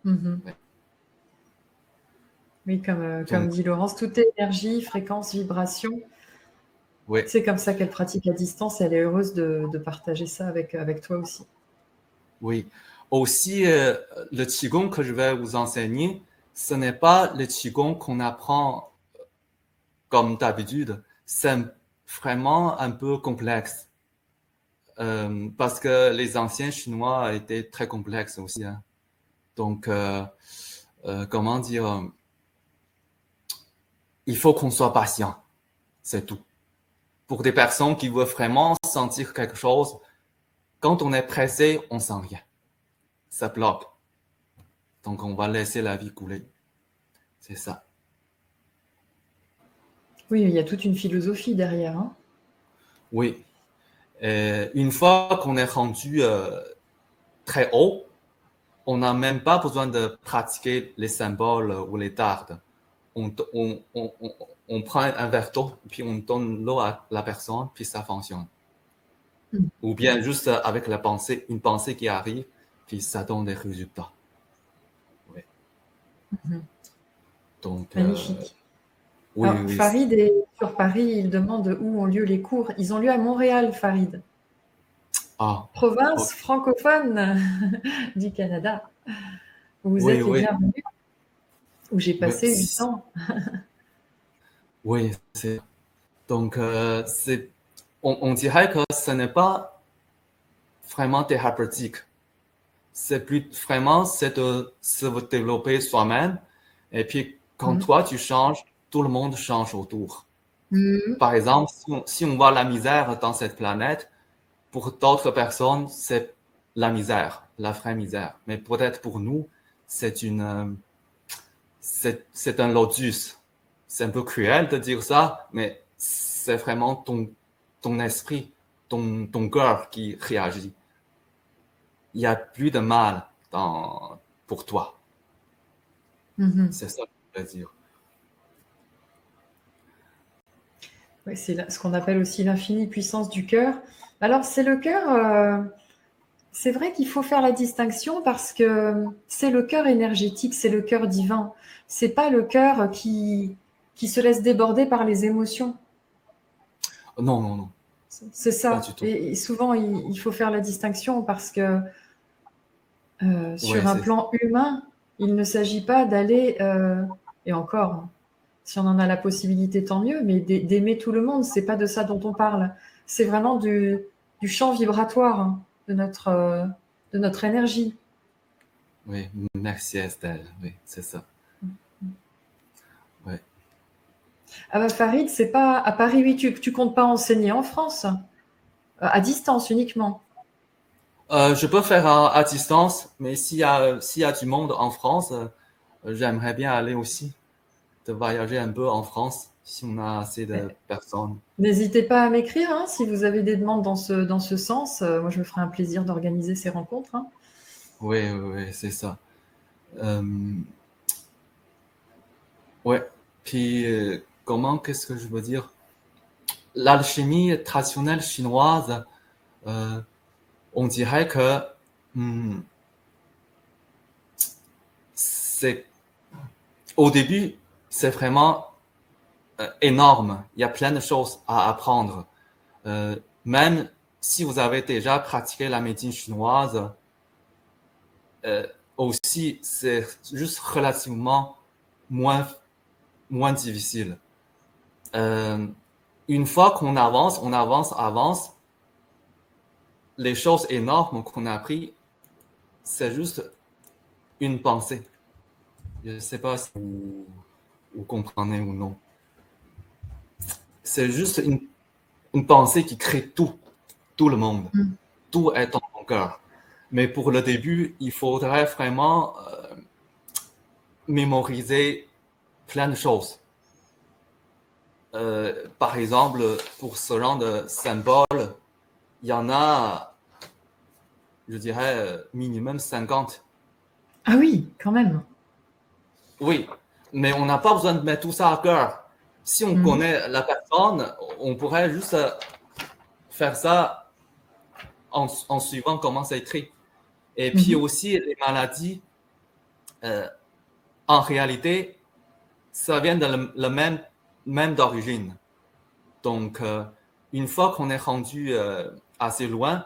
Mhm. Ouais. Oui, comme Donc, dit Laurence, tout est énergie, fréquence, vibration. oui, C'est comme ça qu'elle pratique à distance. Elle est heureuse de partager ça avec toi aussi. oui. Aussi, le Qigong que je vais vous enseigner, ce n'est pas le Qigong qu'on apprend comme d'habitude. C'est vraiment un peu complexe. Parce que les anciens Chinois étaient très complexes aussi, hein. Donc, comment dire, il faut qu'on soit patient, c'est tout. Pour des personnes qui veulent vraiment sentir quelque chose, quand on est pressé, on sent rien. Ça bloque. Donc, on va laisser la vie couler. C'est ça. Oui, il y a toute une philosophie derrière, hein. Oui. Une fois qu'on est rendu très haut, on n'a même pas besoin de pratiquer les symboles ou les tartes. On, on, on, on, on prend un verre d'eau, puis on donne l'eau à la personne, puis ça fonctionne. Mm. Ou bien juste avec la pensée, une pensée qui arrive, puis ça donne des résultats. Ouais. Mhm. Donc, Magnifique. oui, oui, Alors, oui. Farid est sur Paris. Il demande où ont lieu les cours. Ils ont lieu à Montréal, Farid. Ah, Province ok. francophone du Canada. Vous Oui, êtes les oui, bienvenus. Où j'ai oui, passé 8 ans. oui, c'est. Donc, c'est. on dirait que ce n'est pas vraiment thérapeutique. C'est plus vraiment, c'est de se développer soi-même. Et puis, quand toi, tu changes, tout le monde change autour. Par exemple, si on voit la misère dans cette planète, pour d'autres personnes, c'est la misère, la vraie misère. Mais peut-être pour nous, c'est un lotus. C'est un peu cruel de dire ça, mais c'est vraiment ton esprit, ton cœur qui réagit. Il n'y a plus de mal pour toi. C'est ça que je veux dire. Oui, c'est ce qu'on appelle aussi l'infinie puissance du cœur. Alors, c'est le cœur, c'est vrai qu'il faut faire la distinction parce que c'est le cœur énergétique, c'est le cœur divin. C'est pas le cœur qui se laisse déborder par les émotions. Non. C'est ça. Pas du tout. Et souvent, il faut faire la distinction parce que sur un plan humain, il ne s'agit pas d'aller, et encore, si on en a la possibilité, tant mieux, mais d'aimer tout le monde, c'est pas de ça dont on parle. C'est vraiment du champ vibratoire de notre énergie. Oui, merci Estelle. Oui, c'est ça. Oui. Ah bah Farid, c'est pas à Paris, oui, tu comptes pas enseigner en France, à distance uniquement. Je peux faire à distance, mais s'il y a du monde en France, j'aimerais bien aller aussi, de voyager un peu en France, si on a assez de personnes. N'hésitez pas à m'écrire hein, si vous avez des demandes dans ce sens. Moi, je me ferai un plaisir d'organiser ces rencontres. Hein. Oui, c'est ça. Ouais. Puis, qu'est-ce que je veux dire? L'alchimie traditionnelle chinoise, on dirait que au début, c'est vraiment énorme. Il y a plein de choses à apprendre. Même si vous avez déjà pratiqué la médecine chinoise, aussi, c'est juste relativement moins difficile. Une fois qu'on avance, les choses énormes qu'on a appris, c'est juste une pensée. Je ne sais pas si vous comprenez ou non. C'est juste une pensée qui crée tout le monde. Tout est dans ton cœur. Mais pour le début, il faudrait vraiment mémoriser plein de choses. Par exemple, pour ce genre de symbole, il y en a, je dirais, minimum 50. Ah oui, quand même. Oui, mais on n'a pas besoin de mettre tout ça à cœur. Si on connaît la personne, on pourrait juste faire ça en suivant comment c'est écrit. Et puis aussi, les maladies, en réalité, ça vient de la même d'origine. Donc, une fois qu'on est rendu assez loin,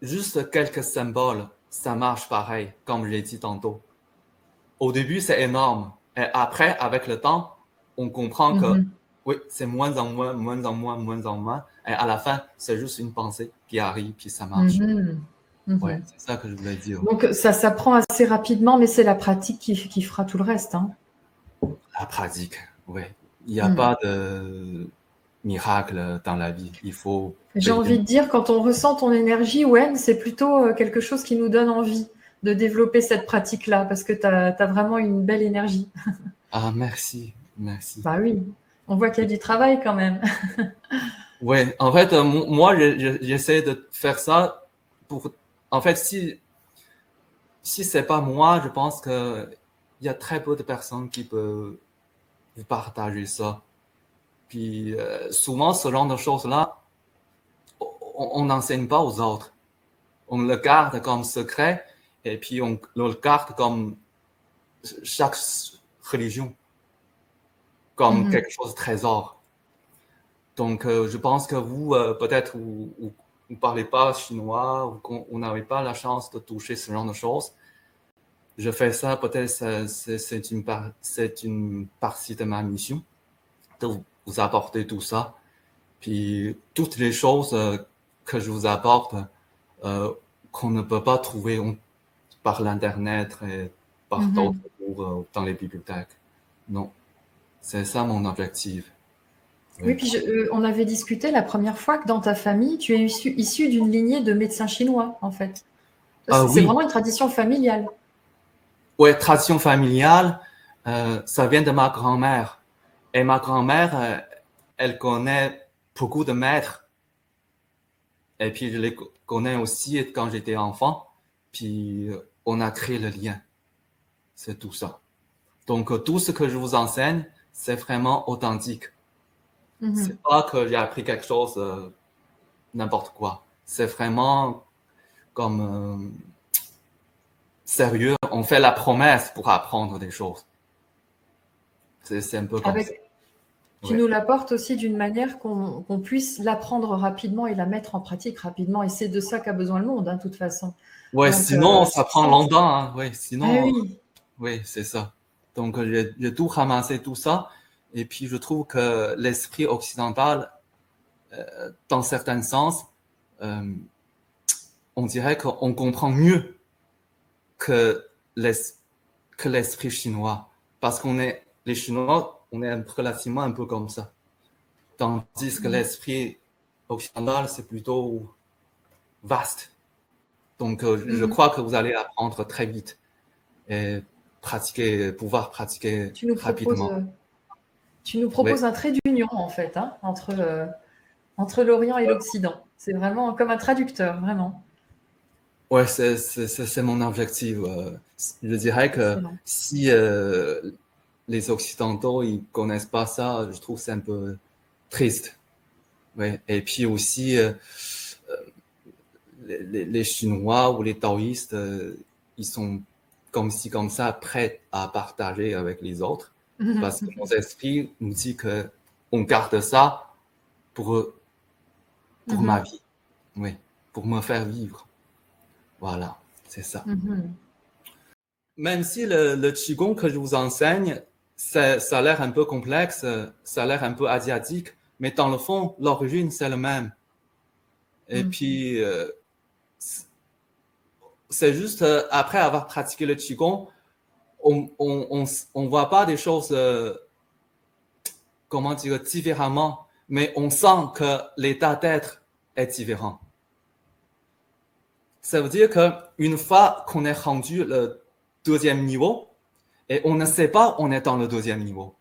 juste quelques symboles, ça marche pareil, comme je l'ai dit tantôt. Au début, c'est énorme. Et après, avec le temps, on comprend que oui, c'est moins en moins. Et à la fin, c'est juste une pensée qui arrive, puis ça marche. Ouais, c'est ça que je voulais dire. Donc, ça s'apprend assez rapidement, mais c'est la pratique qui fera tout le reste. Hein. La pratique, oui. Il n'y a pas de miracle dans la vie. Il faut. J'ai envie de dire, quand on ressent ton énergie, Wen, c'est plutôt quelque chose qui nous donne envie de développer cette pratique-là, parce que tu as vraiment une belle énergie. Ah, merci. Bah oui, on voit qu'il y a du travail quand même. Oui, en fait, moi, j'essaie de faire ça pour. En fait, si c'est pas moi, je pense que il y a très peu de personnes qui peuvent partager ça. Puis souvent, ce genre de choses-là, on n'enseigne pas aux autres. On le garde comme secret et puis on le garde comme chaque religion, comme quelque chose de trésor. Donc, je pense que vous, peut-être, vous parlez pas chinois, ou vous n'avez pas la chance de toucher ce genre de choses. Je fais ça, peut-être, c'est une partie de ma mission, de vous apporter tout ça. Puis toutes les choses que je vous apporte, qu'on ne peut pas trouver par l'Internet et par d'autres cours dans les bibliothèques. Non, c'est ça mon objectif. Oui, puis on avait discuté la première fois que dans ta famille, tu es issu d'une lignée de médecins chinois, en fait. C'est Oui. vraiment une tradition familiale. Oui, tradition familiale, ça vient de ma grand-mère. Et ma grand-mère, elle connaît beaucoup de maîtres. Et puis je les connais aussi quand j'étais enfant. Puis on a créé le lien. C'est tout ça. Donc tout ce que je vous enseigne, c'est vraiment authentique. C'est pas que j'ai appris quelque chose, n'importe quoi. C'est vraiment comme sérieux. On fait la promesse pour apprendre des choses. C'est un peu comme ça. Tu nous l'apportes aussi d'une manière qu'on puisse l'apprendre rapidement et la mettre en pratique rapidement. Et c'est de ça qu'a besoin le monde, de toute façon. Ouais, donc, sinon, ça prend longtemps. Hein. Ouais, sinon, oui, c'est ça. Donc, j'ai tout ramassé, tout ça. Et puis, je trouve que l'esprit occidental, dans certains sens, on dirait qu'on comprend mieux que l'esprit chinois. Parce les Chinois, on est relativement un peu comme ça. Tandis que l'esprit occidental, c'est plutôt vaste. Donc, je crois que vous allez apprendre très vite et pouvoir pratiquer rapidement. Tu nous proposes un trait d'union, en fait, hein, entre l'Orient et l'Occident. C'est vraiment comme un traducteur, vraiment. Ouais, c'est mon objectif. Je dirais que si les Occidentaux ils connaissent pas ça, je trouve que c'est un peu triste. Ouais. Et puis aussi, les Chinois ou les taoïstes, ils sont comme ça prêts à partager avec les autres. Parce que nos esprits nous dit que on garde ça pour ma vie. Oui, pour me faire vivre. Voilà, c'est ça. Même si le Qigong que je vous enseigne, ça a l'air un peu complexe, ça a l'air un peu asiatique, mais dans le fond, l'origine, c'est le même. Et puis, c'est juste après avoir pratiqué le Qigong, on voit pas des choses, comment dire, différemment, mais on sent que l'état d'être est différent. Ça veut dire qu'une fois qu'on est rendu le deuxième niveau, et on ne sait pas on est dans le deuxième niveau.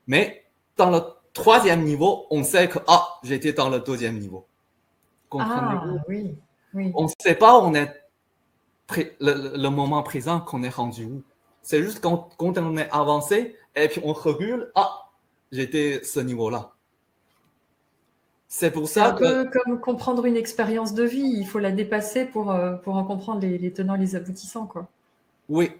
Mais dans le troisième niveau, on sait que j'étais dans le deuxième niveau. Comprenez-vous? Oui. On ne sait pas on est le moment présent qu'on est rendu où. C'est juste quand on est avancé et puis on recule, j'étais ce niveau-là. C'est pour ça que... C'est un peu comme comprendre une expérience de vie. Il faut la dépasser pour en comprendre les tenants et les aboutissants, quoi. Oui.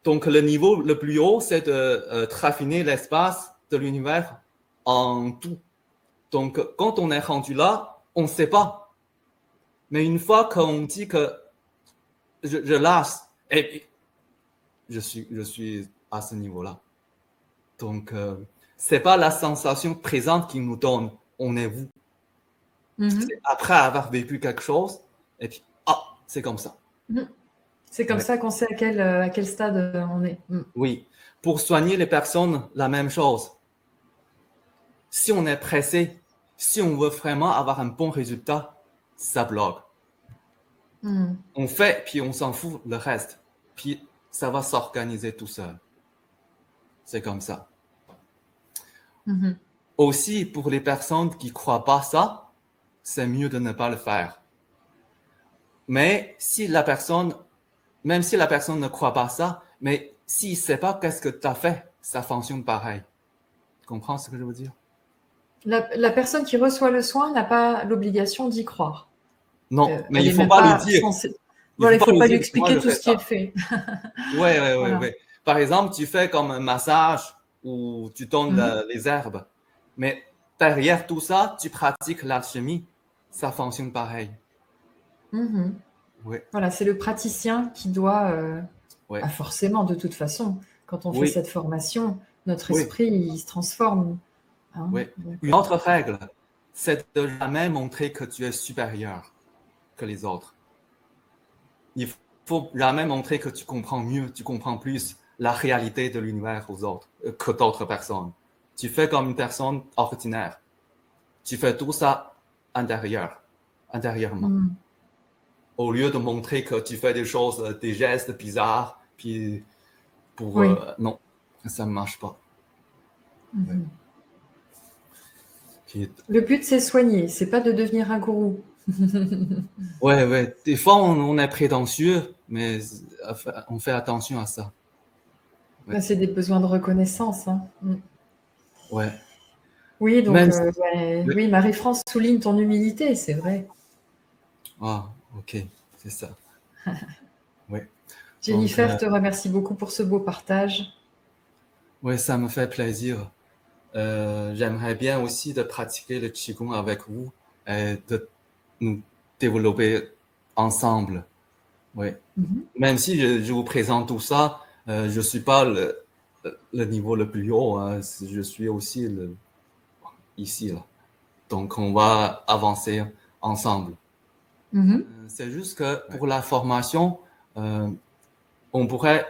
Donc, le niveau le plus haut, c'est de raffiner l'espace de l'univers en tout. Donc, quand on est rendu là, on ne sait pas. Mais une fois qu'on dit que je lâche, et je suis à ce niveau-là. Donc, c'est pas la sensation présente qui nous donne on est vous. C'est après avoir vécu quelque chose, et puis, c'est comme ça. C'est comme ça qu'on sait à quel stade on est. Oui. Pour soigner les personnes, la même chose. Si on est pressé, si on veut vraiment avoir un bon résultat, ça bloque. On fait, puis on s'en fout le reste. Puis ça va s'organiser tout seul. C'est comme ça. Aussi, pour les personnes qui ne croient pas ça, c'est mieux de ne pas le faire. Mais si la personne, même si la personne ne croit pas ça, mais s'il ne sait pas qu'est-ce que tu as fait, ça fonctionne pareil. Tu comprends ce que je veux dire? La personne qui reçoit le soin n'a pas l'obligation d'y croire. Non, mais il ne faut pas lui dire. Voilà, il ne faut pas lui expliquer tout ce qui est fait. Oui. Par exemple, tu fais comme un massage ou tu donnes les herbes. Mais derrière tout ça, tu pratiques l'alchimie. Ça fonctionne pareil. Oui. Voilà, c'est le praticien qui doit, forcément, de toute façon, quand on fait cette formation, notre esprit il se transforme. Une autre règle, c'est de jamais montrer que tu es supérieur que les autres. Il faut jamais montrer que tu comprends mieux, tu comprends plus la réalité de l'univers aux autres que d'autres personnes. Tu fais comme une personne ordinaire. Tu fais tout ça intérieurement. Au lieu de montrer que tu fais des choses, des gestes bizarres, puis pour... non, ça ne marche pas. Ouais. Le but, c'est soigner, c'est pas de devenir un gourou. Ouais. Des fois, on est prétentieux, mais on fait attention à ça. Ouais. C'est des besoins de reconnaissance. Hein. Ouais. Oui, donc oui, Marie-France souligne ton humilité, c'est vrai. Ah, ok, c'est ça. Oui. Jennifer te remercie beaucoup pour ce beau partage. Oui, ça me fait plaisir. J'aimerais bien aussi de pratiquer le Qigong avec vous et de nous développer ensemble. Oui. Même si je vous présente tout ça, je ne suis pas le niveau le plus haut. Hein. Je suis aussi ici. Là. Donc, on va avancer ensemble. C'est juste que pour la formation, on pourrait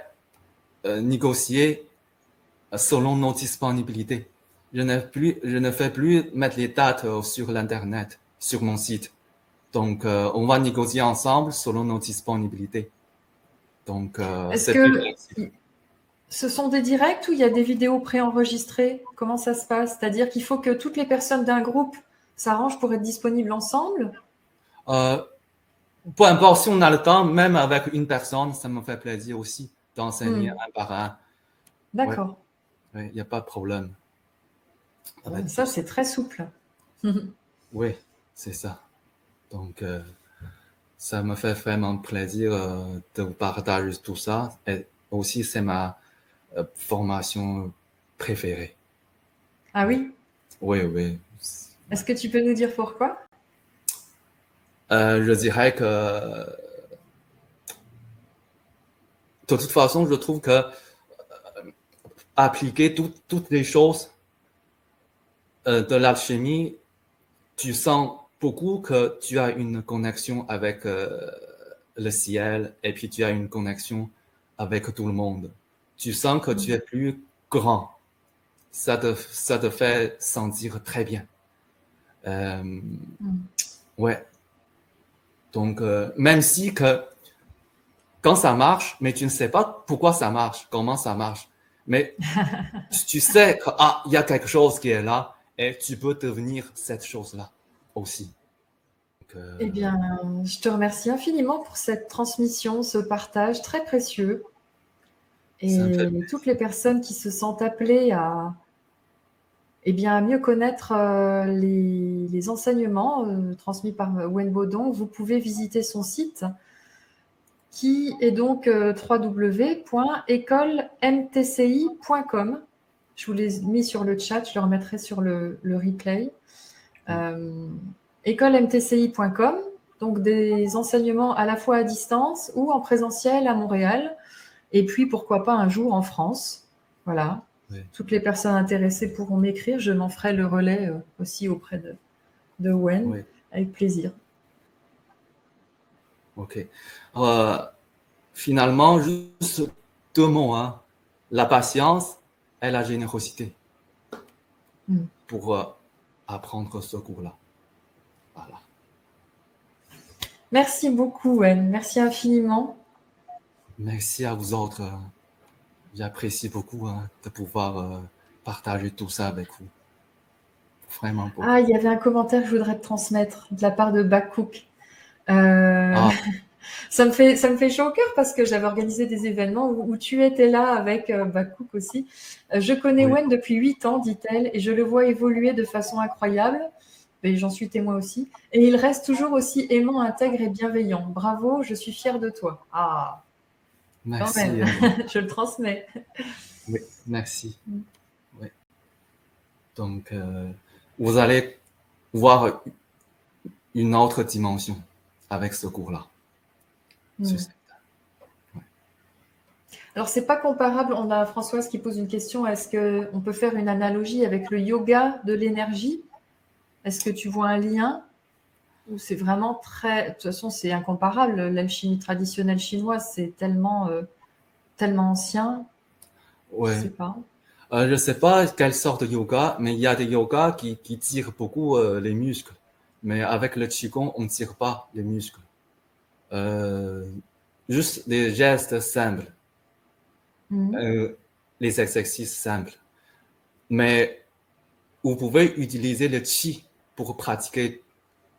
négocier selon nos disponibilités. Je ne fais plus mettre les dates sur l'Internet, sur mon site. Donc, on va négocier ensemble selon nos disponibilités. Donc, est-ce que ce sont des directs ou il y a des vidéos préenregistrées? Comment ça se passe? C'est-à-dire qu'il faut que toutes les personnes d'un groupe s'arrangent pour être disponibles ensemble? Peu importe si on a le temps, même avec une personne, ça me fait plaisir aussi d'enseigner un par un. D'accord. Il n'y a pas de problème. Ça, c'est très souple. Oui, c'est ça. Donc, ça me fait vraiment plaisir de vous partager tout ça. Et aussi, c'est ma formation préférée. Ah oui? Oui. Est-ce que tu peux nous dire pourquoi? Je dirais que de toute façon, je trouve que appliquer toutes les choses de l'alchimie, tu sens beaucoup que tu as une connexion avec le ciel et puis tu as une connexion avec tout le monde. Tu sens que tu es plus grand. Ça te fait sentir très bien. Ouais. Donc, même si que quand ça marche, mais tu ne sais pas pourquoi ça marche, comment ça marche, mais tu sais qu'il y a quelque chose qui est là et tu peux devenir cette chose-là aussi. Donc, eh bien, je te remercie infiniment pour cette transmission, ce partage très précieux. Et toutes les personnes qui se sentent appelées à mieux connaître les enseignements transmis par Wenbo Dong, vous pouvez visiter son site qui est donc www.écolemtci.com. Je vous l'ai mis sur le chat, je le remettrai sur le replay. écolemtci.com, donc des enseignements à la fois à distance ou en présentiel à Montréal, et puis pourquoi pas un jour en France. Voilà. Oui. Toutes les personnes intéressées pourront m'écrire, je m'en ferai le relais aussi auprès de Wen, oui. Avec plaisir. Ok. Finalement, juste 2 mots, hein. La patience et la générosité pour apprendre ce cours-là. Voilà. Merci beaucoup, Wen. Merci infiniment. Merci à vous autres. J'apprécie beaucoup de pouvoir partager tout ça avec vous. Vraiment beaucoup. Ah, il y avait un commentaire que je voudrais te transmettre de la part de Bakkouk. Ça me fait chaud au cœur parce que j'avais organisé des événements où tu étais là avec Bakkouk aussi. Je connais Wen depuis 8 ans, dit-elle, et je le vois évoluer de façon incroyable. Et j'en suis témoin aussi. Et il reste toujours aussi aimant, intègre et bienveillant. Bravo, je suis fière de toi. Ah, merci. Quand même. Je le transmets. Oui, merci. Oui. Donc, vous allez voir une autre dimension avec ce cours-là. Alors, c'est pas comparable. On a Françoise qui pose une question. Est-ce qu'on peut faire une analogie avec le yoga de l'énergie? Est-ce que tu vois un lien ou c'est vraiment très... De toute façon, c'est incomparable. L'alchimie traditionnelle chinoise, c'est tellement, tellement ancien. Je sais Ouais. pas. Je ne sais pas quelle sorte de yoga, mais il y a des yogas qui tirent beaucoup les muscles. Mais avec le Qigong, on ne tire pas les muscles. Euh, Juste des gestes simples, Mhm. euh, les exercices simples. Mais vous pouvez utiliser le Qi pour pratiquer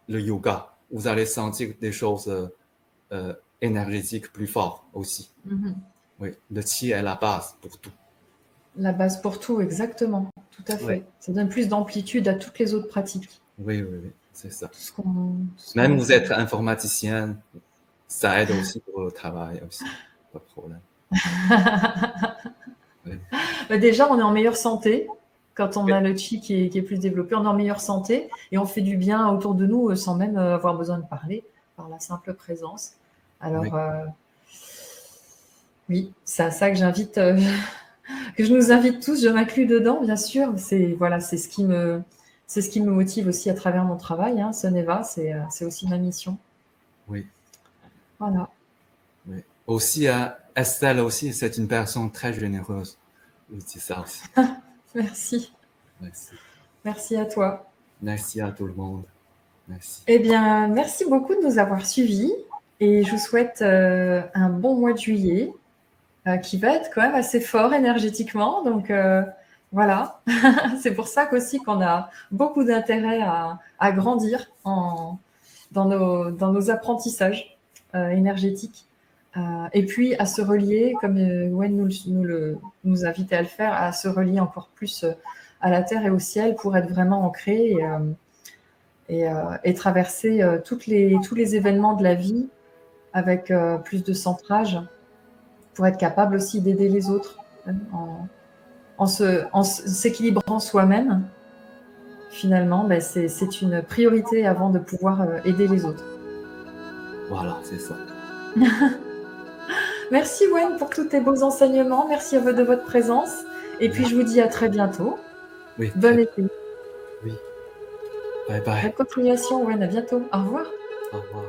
le yoga. Vous allez sentir des choses énergétiques plus fortes aussi. Mhm. Oui, le Qi est la base pour tout. La base pour tout, exactement. Tout à Oui, fait. Ça donne plus d'amplitude à toutes les autres pratiques. oui, c'est ça. Tout ce qu'on Même va vous faire. êtes informaticien, ça aide aussi pour le travail aussi. Pas de problème. Oui, Bah, déjà, on est en meilleure santé. Quand on a le chi qui est plus développé, on est en meilleure santé et on fait du bien autour de nous sans même avoir besoin de parler, par la simple présence. oui, Alors, oui, c'est à ça que j'invite, que je nous invite tous, je m'inclus dedans, bien sûr. C'est voilà, c'est ce qui me motive aussi à travers mon travail. Hein, Soneva, c'est aussi ma mission. oui, Voilà. oui. Aussi, Estelle aussi, c'est une personne très généreuse. Je dis ça aussi. Merci. Merci. Merci à toi. Merci à tout le monde. Merci. Eh bien, merci beaucoup de nous avoir suivis et je vous souhaite un bon mois de juillet qui va être quand même assez fort énergétiquement. Donc voilà, c'est pour ça qu'aussi qu'on a beaucoup d'intérêt à grandir dans nos apprentissages énergétiques. Et puis à se relier, comme Wen nous invitait à le faire, à se relier encore plus à la terre et au ciel pour être vraiment ancré et traverser tous les événements de la vie avec plus de centrage pour être capable aussi d'aider les autres hein, en s'équilibrant soi-même. Finalement, ben, c'est une priorité avant de pouvoir aider les autres. Voilà, c'est ça. Merci Wen pour tous tes beaux enseignements. Merci à vous de votre présence. Et puis je vous dis à très bientôt. Oui, Bon été. oui. Bye bye. Bonne continuation Wen. À bientôt. Au revoir. Au revoir.